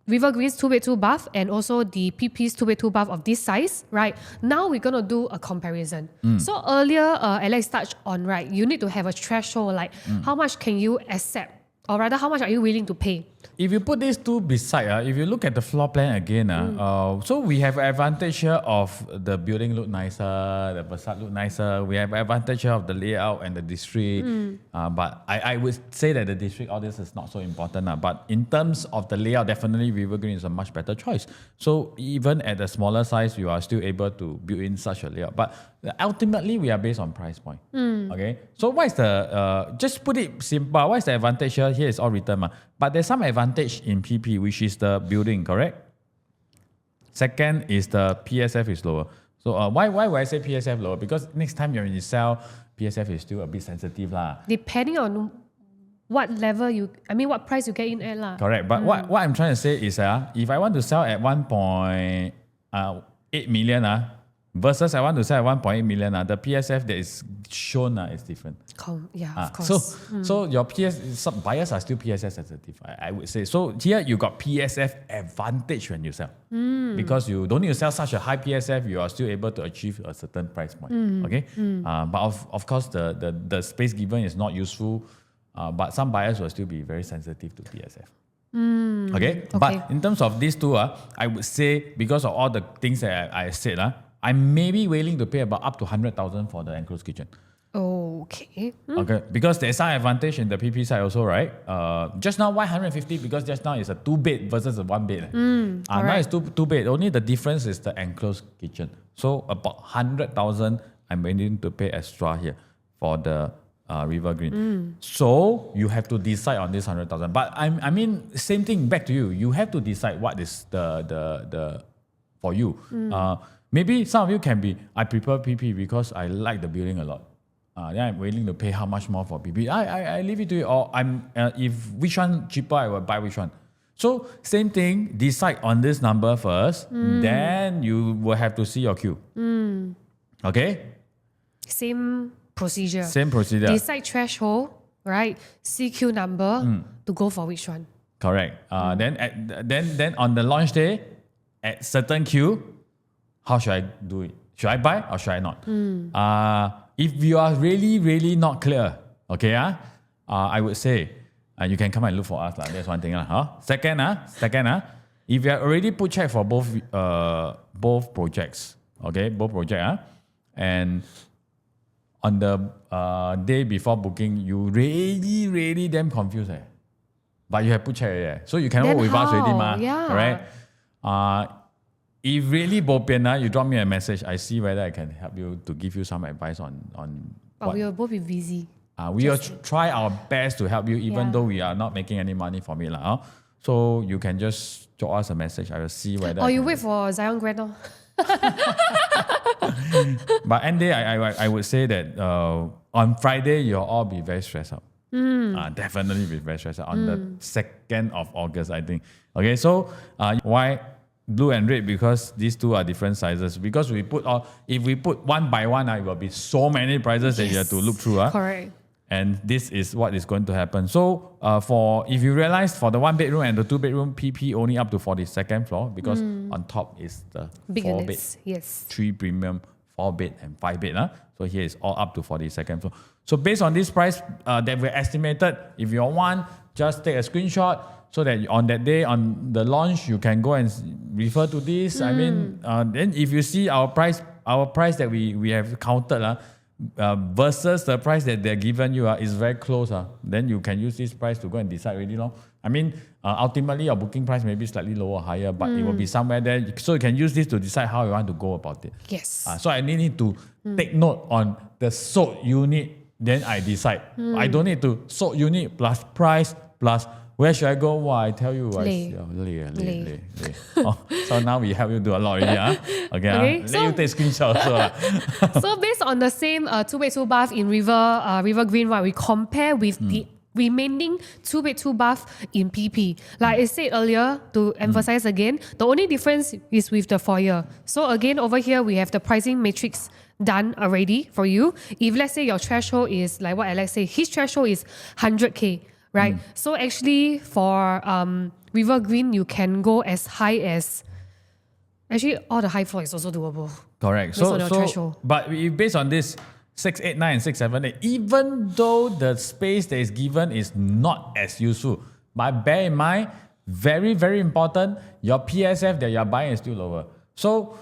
River Green's 2 bed 2 bath and also the PP's 2 bed 2 bath of this size, right? Now we're gonna do a comparison. So earlier, Alex touched on, right, you need to have a threshold, like how much can you accept, or rather, how much are you willing to pay? If you put these two beside, if you look at the floor plan again, so we have advantage here of the building look nicer, the facade look nicer. We have advantage here of the layout and the district. But I would say that the district, all this is not so important. But in terms of the layout, definitely River Green is a much better choice. So even at the smaller size, you are still able to build in such a layout. But ultimately, we are based on price point. Okay. So what is the, just put it simple, what is the advantage here? Here is all written. But there's some advantage in PP, which is the building, correct? Second is the PSF is lower. So why would I say PSF lower? Because next time when you sell, PSF is still a bit sensitive lah. Depending on what level what price you get in at lah. Correct. But what I'm trying to say is if I want to sell at 1.8 million versus I want to sell at 1.8 million, the PSF that is shown is different. Of course. So your some buyers are still PSF sensitive, I would say. So here you got PSF advantage when you sell. Because you don't need to sell such a high PSF, you are still able to achieve a certain price point. Okay? But of course the space given is not useful, but some buyers will still be very sensitive to PSF. Okay? But in terms of these two, I would say because of all the things that I said, I'm maybe willing to pay about up to 100,000 for the enclosed kitchen. Okay. Okay, because there's some advantage in the PP side also, right? Just now, why 150? Because just now it's a 2 bed versus a 1 bed. Now it's two bed. Only the difference is the enclosed kitchen. So about 100,000, I'm willing to pay extra here for the River Green. So you have to decide on this 100,000. But I mean, same thing back to you. You have to decide what is the for you. Maybe some of you can be, I prefer PP because I like the building a lot. Then I'm willing to pay how much more for PP. I leave it to you. Or if which one cheaper, I will buy which one. So same thing, decide on this number first. Then you will have to see your queue. Okay? Same procedure. Decide threshold, right? CQ number to go for which one. Correct. Then on the launch day, at certain queue, how should I do it? Should I buy or should I not? If you are really, really not clear, okay, I would say you can come and look for us. That's one thing. Second, if you have already put check for both projects, okay, and on the day before booking, you really, really damn confused. But you have put check, so you can work with us already, Yeah. correct? if really bo pian, you drop me a message. I see whether I can help you to give you some advice on But we will both be busy. we will try our best to help you, even though we are not making any money from it. So you can just drop us a message. I will see whether. Or you wait for Zion Grant. But end day, I would say that on Friday, you'll all be very stressed out. Definitely be very stressed out on the 2nd of August, I think. Okay, so why blue and red? Because these two are different sizes. Because if we put one by one, it will be so many prices that you have to look through. Correct. And this is what is going to happen. So if you realize for the 1 bedroom and the 2 bedroom, PP only up to 42nd floor, because on top is the Big 4 units. bed, Yes. 3 premium, 4 bed and 5 bed. So here is all up to 42nd floor. So based on this price that we estimated, if you want, just take a screenshot so that on that day on the launch, you can go and refer to this. I mean, then if you see our price that we have counted, versus the price that they're given you is very close. Then you can use this price to go and decide really long. I mean, ultimately your booking price may be slightly lower or higher, but it will be somewhere there. So you can use this to decide how you want to go about it. Yes. So I need to take note on the sold unit, then I decide. I don't need to sold unit plus price plus where should I go? Well, I tell you, Lay. So now we help you do a lot already. Okay, let you take screenshot also. So based on the same 2-bed 2-bath in River Green, right, we compare with the remaining 2-bed 2-bath in PP. Like I said earlier, to emphasize again, the only difference is with the foyer. So again, over here, we have the pricing matrix done already for you. If let's say your threshold is, like what Alex said, his threshold is 100K. Right? So actually for River Green, you can go as high as... Actually, all the high floor is also doable. Correct. Based on your threshold. But based on this 689 and 678, even though the space that is given is not as useful, but bear in mind, very, very important, your PSF that you're buying is still lower. So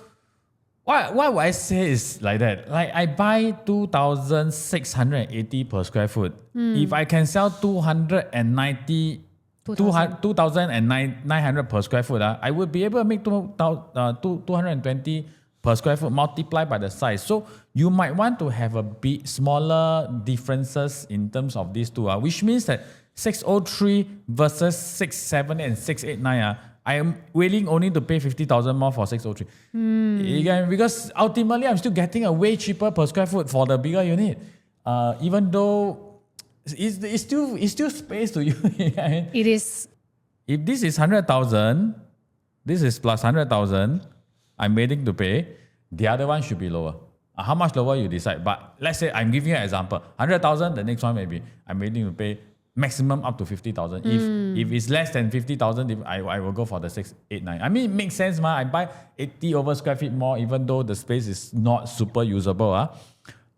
why would I say is like that? Like I buy 2,680 per square foot. If I can sell 2,900 per square foot, I would be able to make 220 per square foot multiplied by the size. So you might want to have a bit smaller differences in terms of these two, which means that 603 versus 670 and 689, I am willing only to pay 50,000 more for 603. Again, because ultimately I'm still getting a way cheaper per square foot for the bigger unit. Even though it's still space to you. It is. If this is 100,000, this is plus 100,000, I'm waiting to pay. The other one should be lower. How much lower you decide. But let's say I'm giving you an example. 100,000, the next one maybe I'm waiting to pay maximum up to 50,000. If it's less than 50,000, I will go for the 689. I mean, it makes sense, I buy 80 over square feet more, even though the space is not super usable.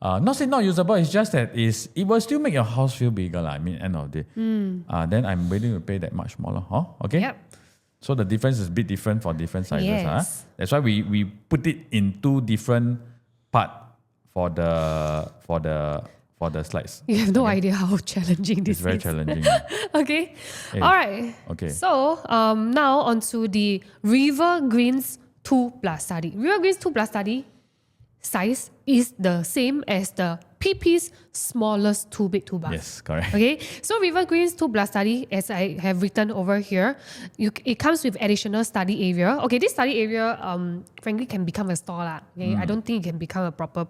Not say not usable, it's just that it will still make your house feel bigger. I mean, end of the day. Then I'm willing to pay that much more. Okay? Yep. So the difference is a bit different for different sizes. Yes. That's why we put it in two different parts for the slides. You have no idea how challenging this It's very is. challenging. Okay. Hey. All right. Okay. So now onto the River Greens 2 Plus study. River Greens 2 Plus study size is the same as the PP's smallest 2-bed 2-bath. Yes, correct. Okay, so River Greens 2 Plus study, as I have written over here, it comes with additional study area. Okay, this study area, frankly, can become a store. Okay? I don't think it can become a proper,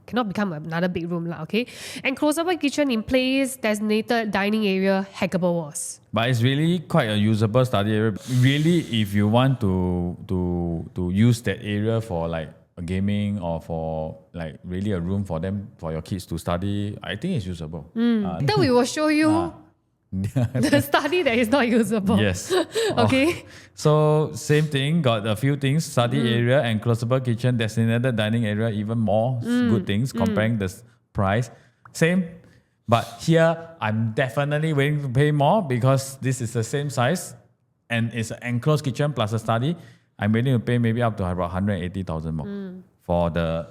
cannot become another big room. Okay? And closable kitchen in place, designated dining area, hackable walls. But it's really quite a usable study area. Really, if you want to use that area for like a gaming or for like really a room for your kids to study, I think it's usable. Then we will show you the study that is not usable. Yes. Okay. So same thing, got a few things, study area and closable kitchen, designated dining area, even more good things, comparing the price. Same. But here, I'm definitely willing to pay more because this is the same size and it's an enclosed kitchen plus a study. I'm willing to pay maybe up to about 180,000 more for the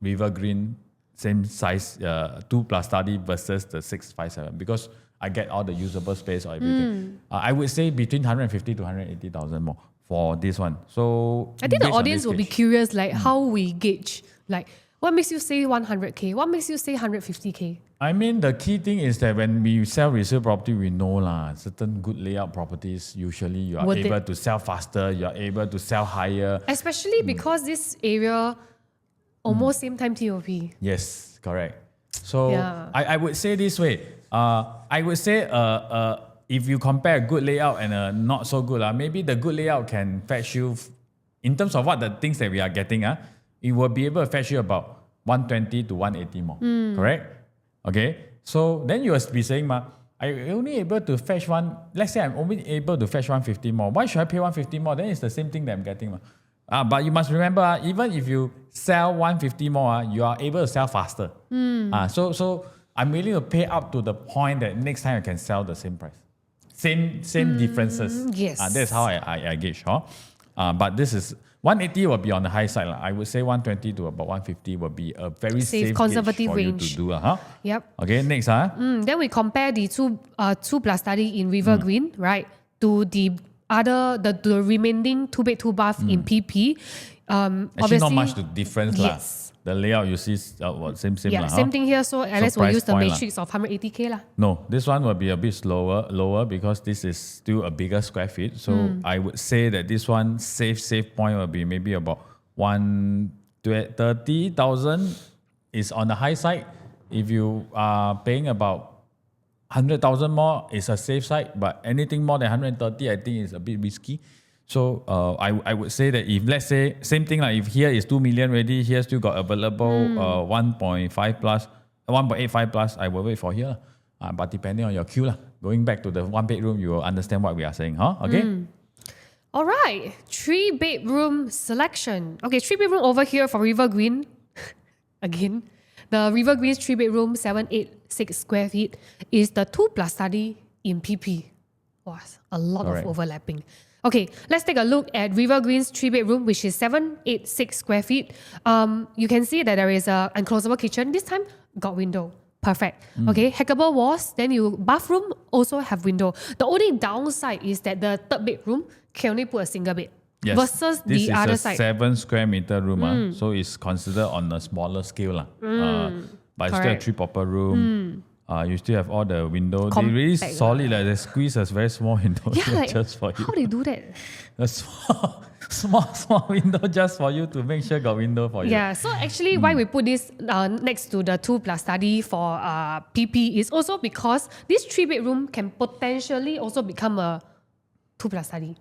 River Green same size 2 plus study versus the 657 because I get all the usable space or everything. I would say between 150 to 180,000 more for this one. So I think the based on audience this will be gauge. curious, like how we gauge, like what makes you say 100K? What makes you say 150K? I mean, the key thing is that when we sell resale property, we know certain good layout properties, usually you are Worth able it. to sell faster, you are able to sell higher. Especially because this area almost same time TOP. Yes, correct. So Yeah. I would say this way. I would say if you compare a good layout and a not so good, maybe the good layout can fetch you, in terms of what the things that we are getting, it will be able to fetch you about 120 to 180 more. Correct? Okay. So then you will be saying, I only able to fetch one, let's say I'm only able to fetch 150 more. Why should I pay 150 more? Then it's the same thing that I'm getting. But you must remember, even if you sell 150 more, you are able to sell faster. So I'm willing to pay up to the point that next time I can sell the same price. Same differences. Yes. That's how I gauge. But this is 180 will be on the high side. I would say 120 to about 150 will be a very safe conservative gauge for range. you to do. Yep. Okay, next. Then we compare the two plus study in River Green, right, to the remaining 2 bed 2 bath in PP. Actually, Obviously, not much to difference. Yes. The layout you see, same. Yeah, same thing here. So Alex will price use the point matrix of 180K lah. No, this one will be a bit lower because this is still a bigger square feet. So I would say that this one safe point will be maybe about 130,000 is on the high side. If you are paying about 100,000 more, it's a safe side. But anything more than 130, I think is a bit risky. So I would say that if, let's say, same thing, like if here is 2 million ready, here still got available 1.5 plus, 1.85 plus, I will wait for here. But depending on your queue, going back to the 1 bedroom, you will understand what we are saying. Okay? All right, 3 bedroom selection. Okay, 3 bedroom over here for River Green. Again, the River Green's 3 bedroom, 786 square feet is the 2 plus study in PP. Wow, a lot Correct. of overlapping. Okay, let's take a look at River Green's 3 bedroom, which is 786 square feet. You can see that there is a unclosable kitchen. This time, got window. Perfect. Okay, hackable walls. Then bathroom also have window. The only downside is that the 3rd bedroom can only put a single bed. Yes. Versus this the is other a side. 7 square meter room. So it's considered on a smaller scale. But it's still a Correct. 3 proper room. You still have all the window. They really Compact solid. They squeeze a very small window Yeah, like, just for you. how they do that? A small window just for you to make sure got window for you. Yeah, so actually why we put this next to the 2 plus study for PP is also because this 3 bedroom can potentially also become a 2 plus study.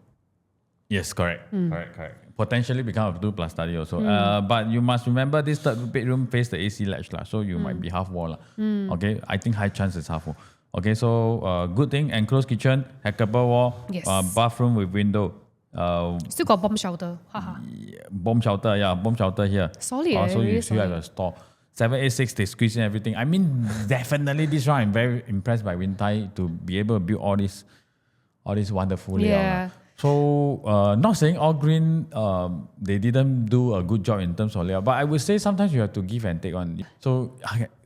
Yes, correct. Correct. Potentially become a 2 plus study also. But you must remember this 3rd bedroom face the AC latch, so you might be half wall. Okay, I think high chance is half wall. Okay, so good thing, enclosed kitchen, hackable wall, Yes. bathroom with window. Still got bomb shelter. Haha. Bomb shelter here. Solid, So really you still have solid. a store. 786, they squeeze in everything. I mean, definitely this one, I'm very impressed by Win Thai to be able to build all this wonderful layout. Yeah. So, not saying all green, they didn't do a good job in terms of layout, but I would say sometimes you have to give and take on. So,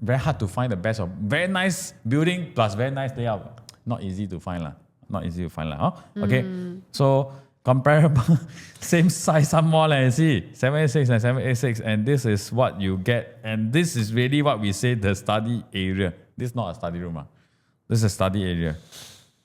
very hard to find the best of very nice building plus very nice layout. Not easy to find. Okay, so comparable, same size, some more, see, 786 and 786, and this is what you get. And this is really what we say the study area. This is not a study room. This is a study area.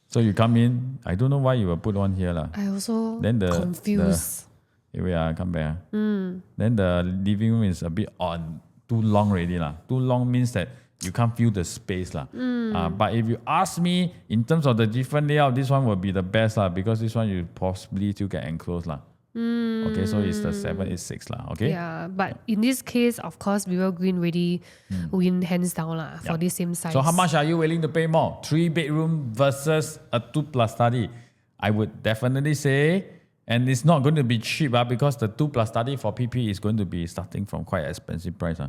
So you come in, I don't know why you will put one here. I also Then confused. Here we are, come back. Then the living room is a bit odd, too long already. Too long means that you can't feel the space. But if you ask me, in terms of the different layout, this one will be the best because this one you possibly still get enclosed. Okay, so it's the 786. Okay? Yeah, but in this case, of course, River Green really win hands down for this same size. So how much are you willing to pay more? 3 bedroom versus a 2 plus study? I would definitely say, and it's not going to be cheap because the 2 plus study for PP is going to be starting from quite expensive price.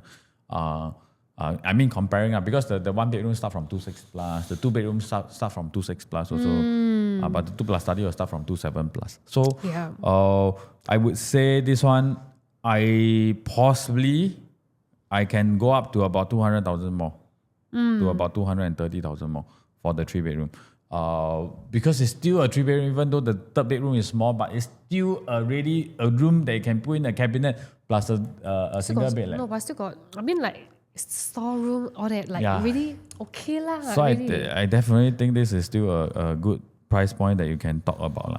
I mean comparing because the 1 bedroom start from 2.6 plus, the 2 bedroom start from 2.6 plus also. But the 2 plus study will start from 2.7 plus. So Yeah. I would say this one, I can go up to about 200,000 more, to about 230,000 more for the 3 bedroom. because it's still a 3-bedroom, even though the 3rd bedroom is small, but it's still already a room that you can put in a cabinet plus a single bed. No, but still got, I mean like, storeroom, all that, like Yeah. really okay lah. So really. I definitely think this is still a good price point that you can talk about.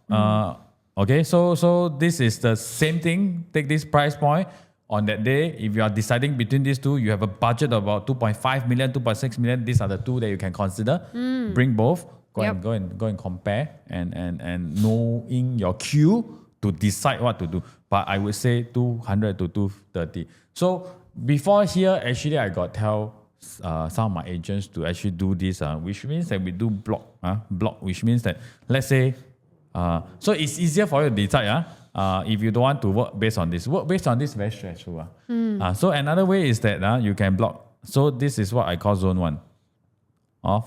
Huh? Okay, so this is the same thing. Take this price point on that day. If you are deciding between these two, you have a budget of about 2.5 million, 2.6 million. These are the two that you can consider. Bring both. Go and compare and knowing your queue to decide what to do. But I would say 200 to 230. So before here, actually, I got tell some of my agents to actually do this, which means that we do block, which means that, let's say, so it's easier for you to decide, if you don't want to work based on this. Work based on this is very stressful. So another way is that you can block. So this is what I call zone 1.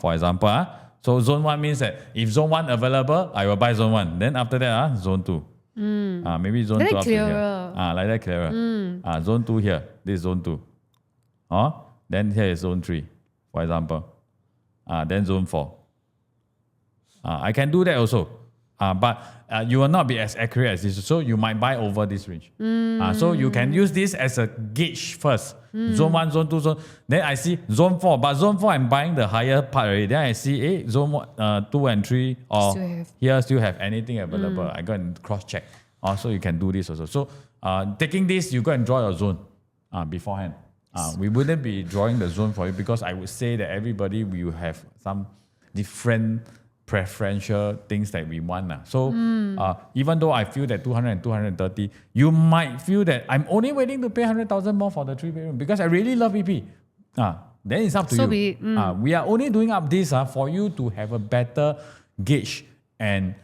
For example, so zone 1 means that if zone 1 available, I will buy zone 1. Then after that, zone 2. Maybe zone 2 up to here. Like that clearer. Zone 2 here. This is zone 2. Then here is zone 3, for example. Then zone 4. I can do that also. But you will not be as accurate as this. So you might buy over this range. So you can use this as a gauge first. Zone 1, zone 2, zone. Then I see zone 4. But zone 4, I'm buying the higher part already. Then I see, zone 2 and 3, or here still have anything available. I go and cross-check. So you can do this also. So taking this, you go and draw your zone beforehand. We wouldn't be drawing the zone for you because I would say that everybody will have some different preferential things that we want. So even though I feel that 200 and 230, you might feel that I'm only willing to pay 100,000 more for the 3-bedroom because I really love EP. Then it's up to you. We are only doing up this for you to have a better gauge. And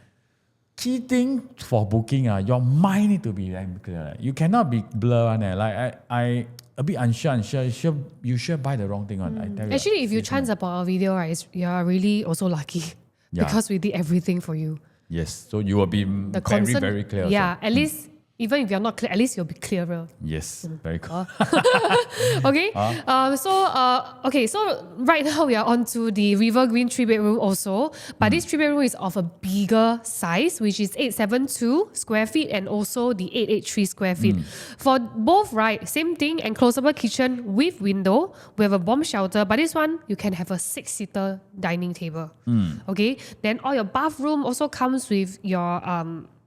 key thing for booking, your mind need to be clear. You cannot be blur. Like I a bit unsure. You should buy the wrong thing. I tell you. Actually, if you chance about our video, right, you are really also lucky. Because we did everything for you. Yes. So you will be very clear. Yeah, also. at least, even if you're not clear, at least you'll be clearer. Yes, very cool. Okay. So right now we are on to the River Green 3-bedroom also. But this 3-bedroom is of a bigger size, which is 872 square feet and also the 883 square feet. For both, right, same thing, enclosable kitchen with window. We have a bomb shelter, but this one, you can have a 6-seater dining table. Okay. Then all your bathroom also comes with your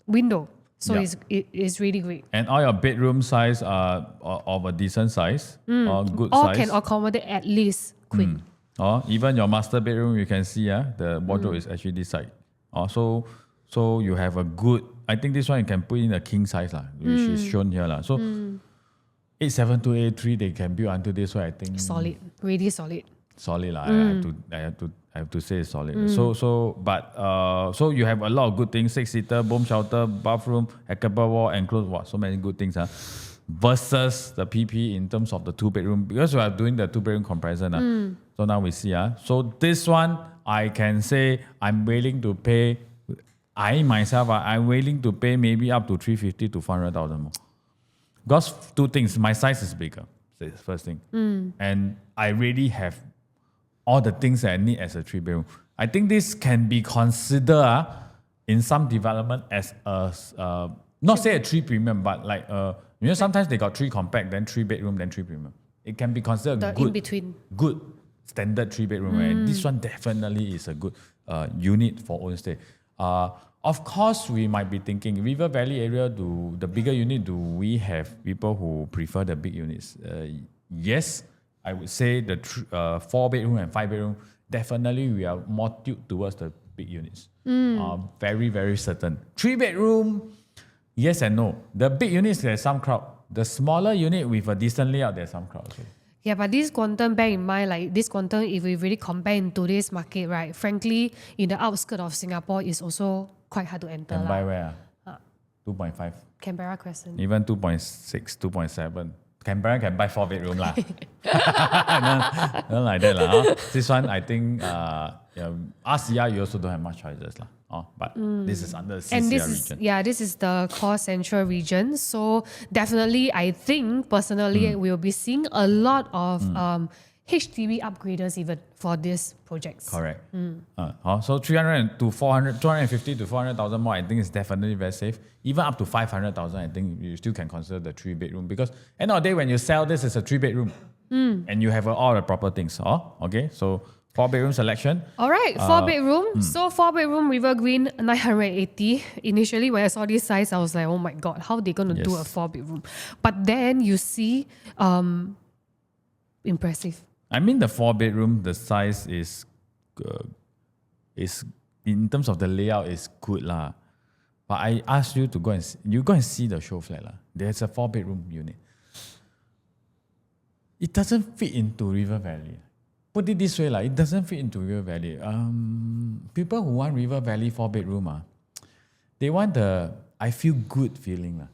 window. So it's really great. And all your bedroom size are of a decent size or good all size. Can accommodate at least queen. Or even your master bedroom, you can see the wardrobe is actually this side. So you have a good, I think this one you can put in a king size, which is shown here. So 872, 883, they can build until this way, I think. Solid, really solid. Solid. I have to say it's solid. So you have a lot of good things: 6-seater, bomb shelter, bathroom, hackable wall, enclosed wall. So many good things. Versus the PP in terms of the 2-bedroom, because we are doing the 2-bedroom comparison. So now we see. So this one, I can say I'm willing to pay. I myself, I'm willing to pay maybe up to 350 to 400,000 more. Because two things: my size is bigger. That's the first thing, and I really have all the things that I need as a 3-bedroom. I think this can be considered in some development as a not say a 3 premium, but like sometimes they got 3 compact, then 3-bedroom, then 3 premium. It can be considered the good, in between, good standard 3-bedroom. And this one definitely is a good unit for own stay. Of course, we might be thinking River Valley area. The bigger unit, do we have people who prefer the big units? Yes. I would say the 4-bedroom and 5-bedroom, definitely we are more tilted towards the big units. Very, very certain. 3-bedroom, yes and no. The big units, there's some crowd. The smaller unit with a decent layout, there's some crowd. Okay. Yeah, but this quantum, bear in mind, like this quantum, if we really compare in today's market, right, frankly, in the outskirts of Singapore, is also quite hard to enter. And by where? 2.5. Canberra Crescent. Even 2.6, 2.7. Canberra can buy 4-bedroom lah. Not like that lah. This one, I think, RCR, you also don't have much choices lah. But this is under the CCR region. This is the core central region. So definitely, I think personally, we'll be seeing a lot of HDB upgraders even for these projects. Correct. So 300 to 400, 250 to 400,000 more, I think is definitely very safe. Even up to 500,000, I think you still can consider the 3-bedroom, because end of the day, when you sell this, it's a 3-bedroom, and you have all the proper things. Okay. So 4-bedroom selection. All right, 4-bedroom. So 4-bedroom River Green 980. Initially, when I saw this size, I was like, oh my god, how are they going to do a 4-bedroom? But then you see, impressive. I mean, the 4-bedroom, the size is in terms of the layout is good lah. But I asked you to go and see the SHOWFLAT lah. There's a 4-bedroom unit. It doesn't fit into River Valley. Put it this way lah, it doesn't fit into River Valley. People who want River Valley 4-bedroom they want the I feel good feeling lah.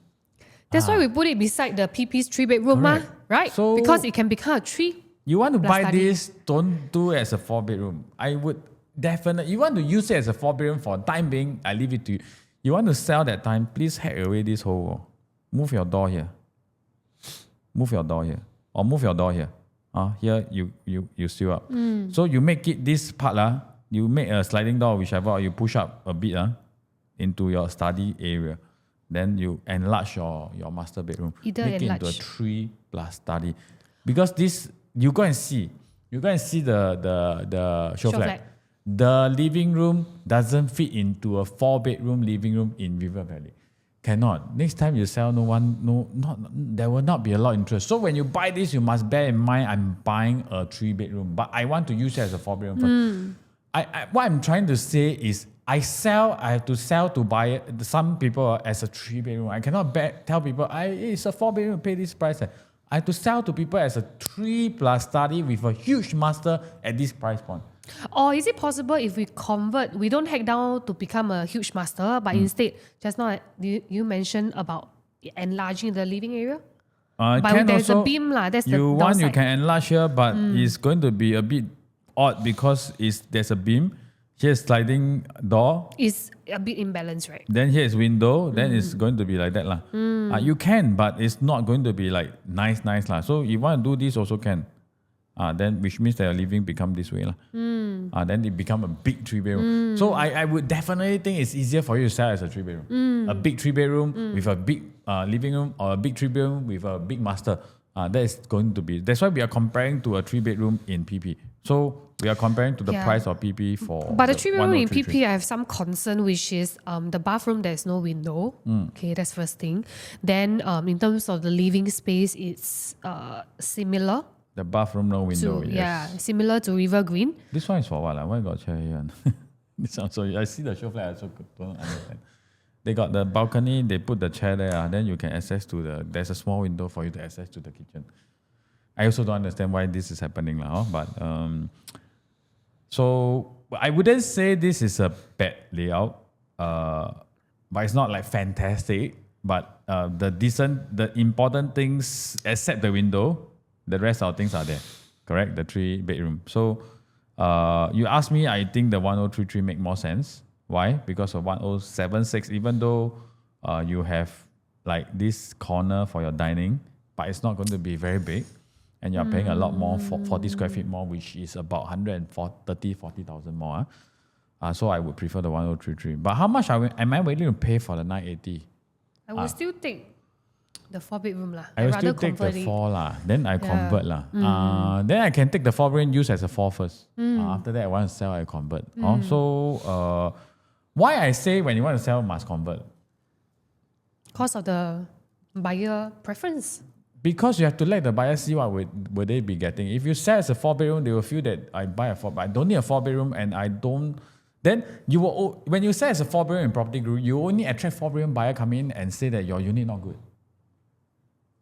That's why we put it beside the PP's 3-bedroom right? So because it can become a 3. You want to buy this, don't do it as a 4-bedroom. I would definitely, you want to use it as a 4-bedroom for time being, I leave it to you. You want to sell that time, please hack away this whole wall. Move your door here. Move your door here. Or move your door here. Here you seal up. So you make it this part, you make a sliding door, whichever, or you push up a bit into your study area. Then you enlarge your master bedroom. Make it into a 3 plus study. Because this, you go and see the SHOWFLAT. The living room doesn't fit into a 4-bedroom living room in River Valley. Cannot. Next time you sell, there will not be a lot of interest. So when you buy this, you must bear in mind, I'm buying a 3-bedroom, but I want to use it as a 4-bedroom first. What I'm trying to say is, I have to sell to buy it. Some people as a 3-bedroom. I cannot tell people, it's a 4-bedroom, pay this price. I have to sell to people as a 3 plus study with a huge master at this price point. Or is it possible if we convert, we don't hack down to become a huge master, but instead, just now you mentioned about enlarging the living area? But there's a beam, that's the downside. You can enlarge here, but it's going to be a bit odd because there's a beam. Here's sliding door. It's a bit imbalanced, right? Then here's window. Then it's going to be like that lah. You can, but it's not going to be like nice lah. So if you want to do this, also can. Then which means that your living become this way lah. Then it become a big 3-bedroom. So I would definitely think it's easier for you to sell as a 3-bedroom. A big 3-bedroom with a big living room, or a big 3-bedroom with a big master. That is going to be. That's why we are comparing to a 3-bedroom in PP. So we are comparing to the price of PP for. But the 3-bedroom in PP, I have some concern, which is the bathroom, there's no window. Okay, that's first thing. Then in terms of the living space, it's similar. The bathroom, no window. Similar to River Green. This one is for what? Why got chair here? This one, so I see the SHOWFLAT, I also don't understand. They got the balcony, they put the chair there, then you can access to there's a small window for you to access to the kitchen. I also don't understand why this is happening now, but so I wouldn't say this is a bad layout, but it's not like fantastic. But the important things, except the window, the rest of things are there. Correct? The 3-bedroom. So you ask me, I think the 1033 make more sense. Why? Because of 1076, even though you have like this corner for your dining, but it's not going to be very big, and you're paying a lot more, 40 square feet more, which is about 40,000 more. So I would prefer the 1033. But how much am I willing to pay for the 980? I will still take the 4-bedroom lah. I will still take the 4 lah. Then I convert lah. Then I can take the 4-bedroom, use as a 4 first. After that, I want to sell, I convert. So why I say when you want to sell, must convert? Because of the buyer preference. Because you have to let the buyer see what would they be getting. If you sell as a 4-bedroom, they will feel that I buy a 4, but I don't need a 4-bedroom, and I don't. Then you will, when you sell as a 4-bedroom in property group, you only attract 4-bedroom buyer come in and say that your unit not good.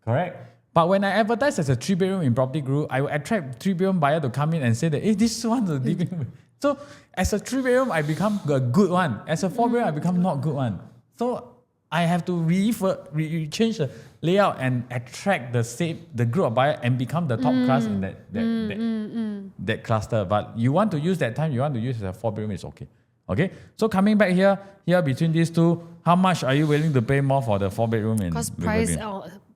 Correct? But when I advertise as a 3-bedroom in property group, I will attract 3-bedroom buyer to come in and say that, hey, this one's a living room. So as a 3-bedroom, I become a good one. As a 4-bedroom, I become not good one. So I have to change the layout and attract the group of buyer and become the top class in that cluster. But you want to use that time, you want to use as a 4-bedroom, it's okay. Okay, so coming back here between these two, how much are you willing to pay more for the 4-bedroom in because price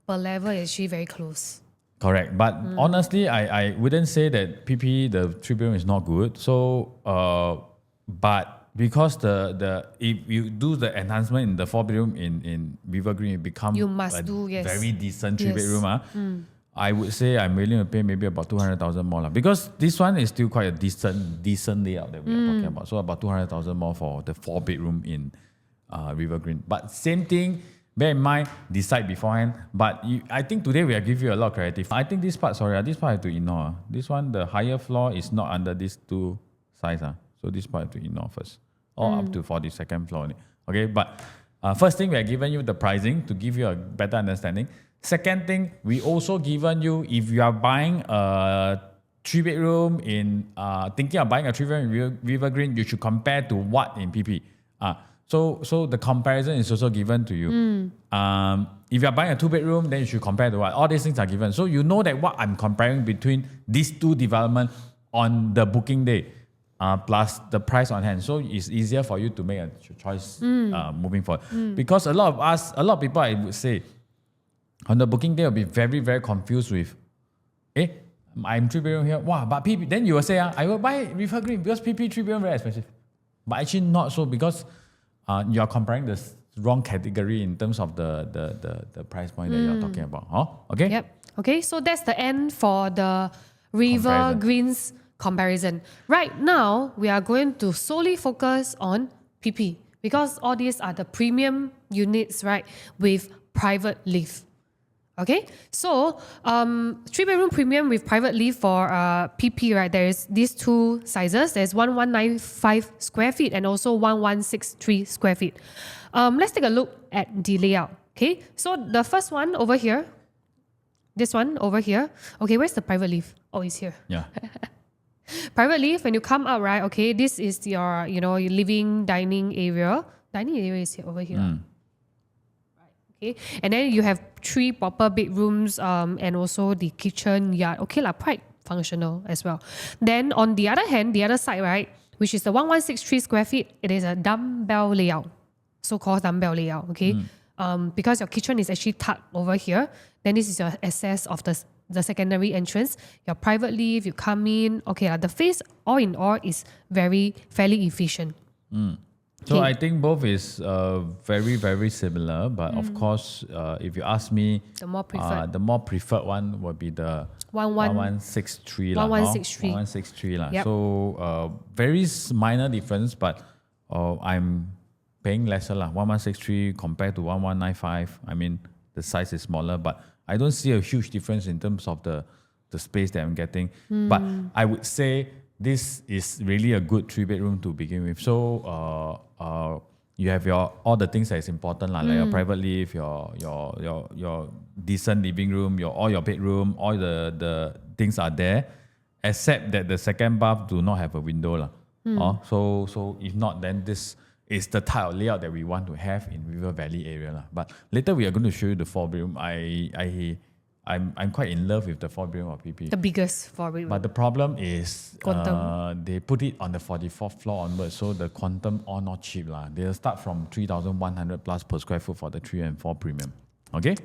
per level is actually very close. Correct. But honestly, I wouldn't say that PP, the 3-bedroom is not good. So, but because the if you do the enhancement in the 4-bedroom in River Green, it becomes You must do, yes. very decent Yes. 3-bedroom. I would say I'm willing to pay maybe about 200,000 more lah, because this one is still quite a decent layout that we are talking about. So about 200,000 more for the 4-bedroom in River Green. But same thing, bear in mind, decide beforehand. But I think today we are giving you a lot of clarity. I think this part I have to ignore. This one, the higher floor is not under these two size. So this part I have to ignore first. Or up to 42nd floor. Okay, but first thing, we are giving you the pricing to give you a better understanding. Second thing, we also given you, if you are buying a 3-bedroom in, thinking of buying a 3-bedroom in River Green, you should compare to what in PP. So the comparison is also given to you. If you are buying a 2-bedroom, then you should compare to what. All these things are given. So you know that what I'm comparing between these two developments on the booking day, plus the price on hand. So it's easier for you to make a choice moving forward. Because a lot of people, I would say, on the booking day will be very, very confused with, I'm 3-bedroom here. Wow, but PP, then you will say, I will buy River Green because PP 3-bedroom very expensive. But actually not so, because you are comparing the wrong category in terms of the price point that you're talking about. Okay? Yep. Okay, so that's the end for the River Greens comparison. Right now, we are going to solely focus on PP because all these are the premium units, right, with private lift. Okay, so 3-bedroom premium with private lift for PP, right? There's these two sizes. There's 1195 square feet and also 1163 square feet. Let's take a look at the layout. Okay, so the first one over here, this one over here. Okay, where's the private lift? Oh, it's here. Yeah. Private lift, when you come out, right? Okay, this is your, your living dining area. Dining area is here over here. Okay, and then you have 3 proper bedrooms and also the kitchen yard. Okay, quite functional as well. Then on the other hand, the other side, right, which is the 1163 square feet, it is a dumbbell layout, so-called dumbbell layout. Okay, because your kitchen is actually tucked over here. Then this is your access of the secondary entrance. Your private lift, you come in. Okay, the face all in all is fairly efficient. So I think both is very, very similar. But of course, if you ask me, the more preferred one would be the 1163. 1163. Yep. So very minor difference, but I'm paying lesser 1163 compared to 1195. I mean, the size is smaller, but I don't see a huge difference in terms of the space that I'm getting. But I would say this is really a good 3-bedroom to begin with. So you have all the things that is important, like your private lift, your decent living room, all your bedroom, all the things are there, except that the second bath do not have a window. So if not, then this is the type of layout that we want to have in River Valley area. But later we are going to show you the 4-bedroom. I'm quite in love with the 4-bedroom of PP. The biggest 4-bedroom. But the problem is quantum. They put it on the 44th floor onwards, so the quantum all not cheap. They'll start from 3,100 plus per square foot for the 3 and 4 premium. Okay?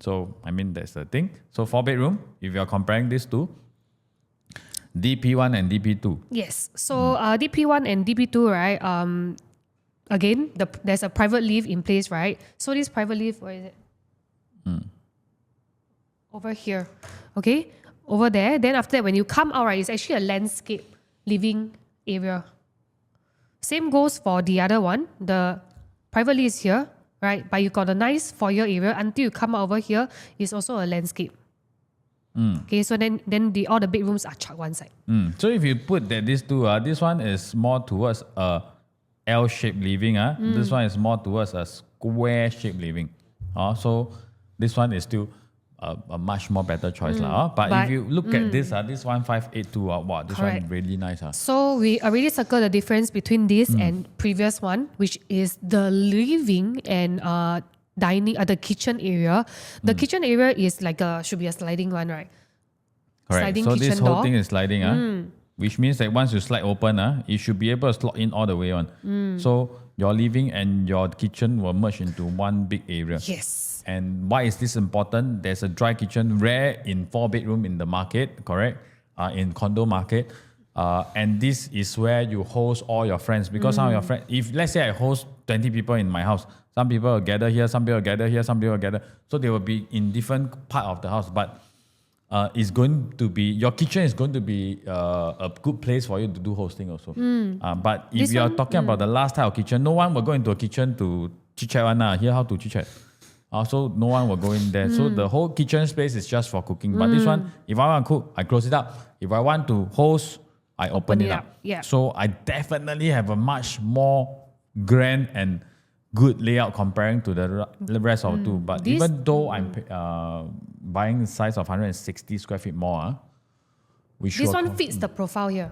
So, I mean, that's the thing. So 4-bedroom, if you're comparing these two, DP1 and DP2. Yes. So DP1 and DP2, right? Again, there's a private lift in place, right? So this private lift, where is it? Over here. Okay? Over there. Then after that, when you come out, right, it's actually a landscape living area. Same goes for the other one. The private lift is here, right? But you got a nice foyer area. Until you come out over here, it's also a landscape. Okay, so then all the bedrooms are chucked one side. So if you put that these two, this one is more towards a L-shaped living. This one is more towards a square-shaped living. So this one is still a much more better choice. But if you look at this 1582, wow, this Correct. one really nice. So we already circled the difference between this and previous one, which is the living and dining, the kitchen area. The kitchen area is should be a sliding one, right? Correct. Sliding so kitchen this whole door. thing is sliding. which means that once you slide open, it should be able to slot in all the way on. So your living and your kitchen will merge into one big area. Yes. And why is this important? There's a dry kitchen, rare in 4-bedroom in the market, correct? In condo market. And this is where you host all your friends, because some of your friends, if let's say I host 20 people in my house, some people will gather here, some people will gather here, some people will gather. So they will be in different part of the house, but it's going to be, your kitchen is going to be a good place for you to do hosting also. But if you are talking about the last type of kitchen, no one will go into a kitchen to chit-chat one, hear how to chit-chat. So no one will go in there. So the whole kitchen space is just for cooking. But this one, if I want to cook, I close it up. If I want to host, I open it up. Yeah. So I definitely have a much more grand and good layout comparing to the rest of the two. But even though I'm buying the size of 160 square feet more, this one fits the profile here.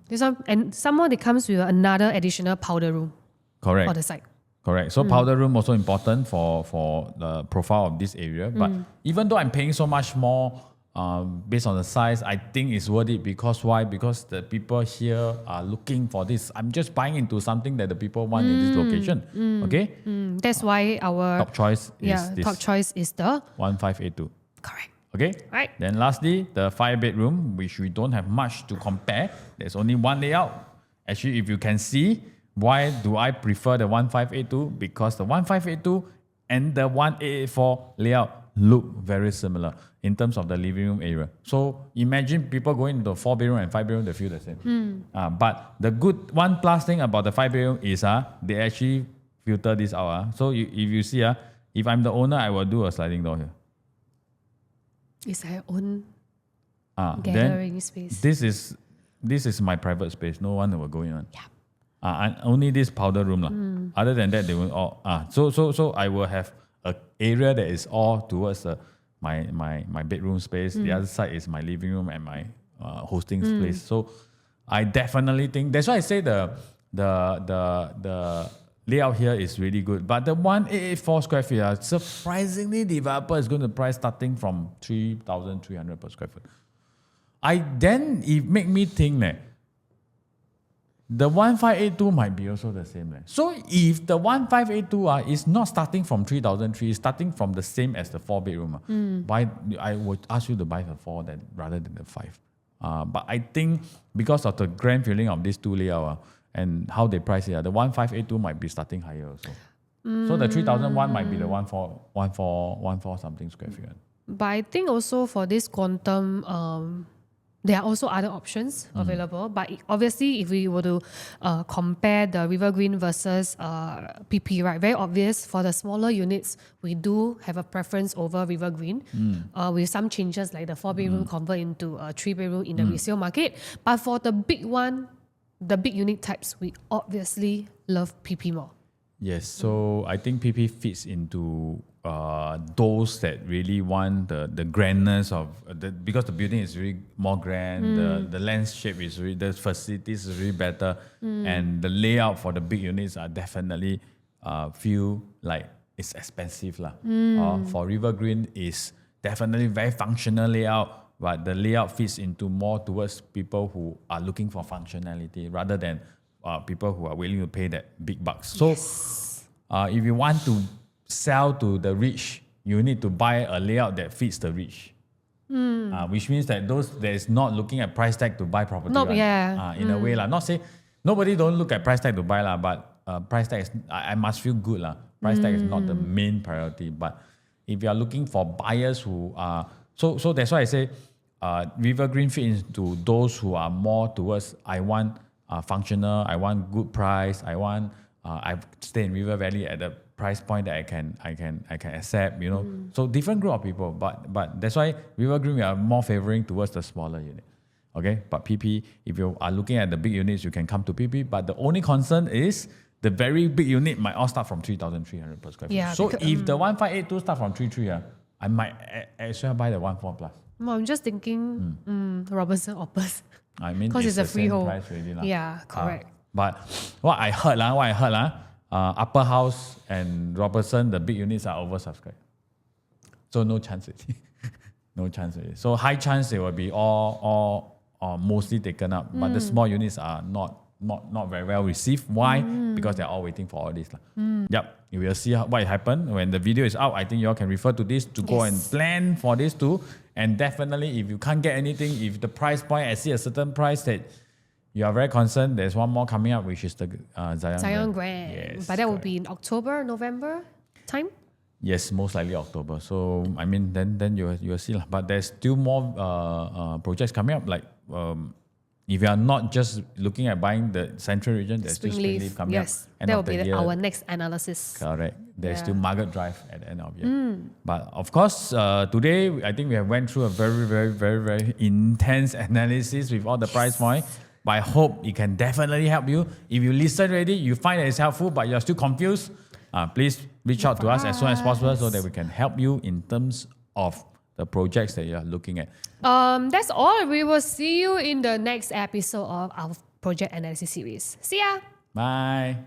This one, and somehow it comes with another additional powder room. Correct. On the side. Correct. So powder room also important for the profile of this area. But even though I'm paying so much more based on the size, I think it's worth it. Because why? Because the people here are looking for this. I'm just buying into something that the people want in this location. Okay? That's why our top choice is this. Top choice is the 1582. correct. Okay? Right. Then lastly, the 5-bedroom, which we don't have much to compare. There's only one layout. Actually, if you can see, why do I prefer the 1582? Because the 1582 and the 1884 layout look very similar in terms of the living room area. So imagine people going into 4-bedroom and 5-bedroom, they feel the same. But the good one plus thing about the 5-bedroom is they actually filter this out. So if you see, if I'm the owner, I will do a sliding door here. It's our own gathering then space. This is my private space. No one will go in on. Yeah. And only this powder room. Other than that, they will all. So I will have an area that is all towards my bedroom space. The other side is my living room and my hosting place. So I definitely think that's why I say the layout here is really good. But the 1884 square feet, surprisingly, developer is going to price starting from 3,300 per square foot. It make me think that the 1582 might be also the same. So if the 1582 is not starting from 3,003, it's starting from the same as the 4-bedroom. I would ask you to buy the 4 rather than the 5. But I think because of the grand feeling of these two layout and how they price it, the 1582 might be starting higher also. So the 3001 might be the 14 something square feet. But I think also for this quantum, there are also other options available. But obviously, if we were to compare the River Green versus PP, right, very obvious for the smaller units, we do have a preference over River Green with some changes like the 4-bedroom convert into a 3-bedroom in the resale market. But for the big one, the big unit types, we obviously love PP more. Yes, so I think PP fits into those that really want the grandness of because the building is really more grand, the landscape is really, the facilities is really better, and the layout for the big units are definitely feel like it's expensive for River Green is definitely very functional layout, but the layout fits into more towards people who are looking for functionality rather than people who are willing to pay that big bucks. So if you want to sell to the rich, you need to buy a layout that fits the rich. Which means that those that is not looking at price tag to buy property. In a way. Not say nobody don't look at price tag to buy, but price tag is, I must feel good. Price tag is not the main priority. But if you are looking for buyers who are so that's why I say River Green fit into those who are more towards I want functional, I want good price, I stay in River Valley at the price point that I can accept, So different group of people, but that's why River Green we are more favoring towards the smaller unit. Okay, but PP, if you are looking at the big units, you can come to PP. But the only concern is the very big unit might all start from 3,300 per square feet. So if the 1582 start from 3,300, I might as well buy the 14 plus. I'm just thinking Robertson Opus. I mean, because it's a freehold. Price really, yeah, correct. But what I heard, Upper House and Robertson, the big units are oversubscribed. So no chance. No chance. So high chance it will be all mostly taken up, but the small units are not very well received. Why? Because they're all waiting for all this. Yep, you will see what happened when the video is out. I think you all can refer to this to go and plan for this too. And definitely, if you can't get anything, if the price point exceeds a certain price that you are very concerned, there's one more coming up, which is the Zion Grand. Yes, but that will be in October, November time. Yes, most likely October. So I mean, then you will see. But there's still more projects coming up. Like if you are not just looking at buying the central region, there's still Springleaf coming up. That will be our next analysis. Correct. There's still Margaret Drive at the end of the year. But of course, today I think we have went through a very, very, very, very intense analysis with all the price points. But I hope it can definitely help you. If you listen already, you find that it's helpful, but you're still confused, please reach out to us as soon as possible so that we can help you in terms of the projects that you're looking at. That's all. We will see you in the next episode of our project analysis series. See ya. Bye.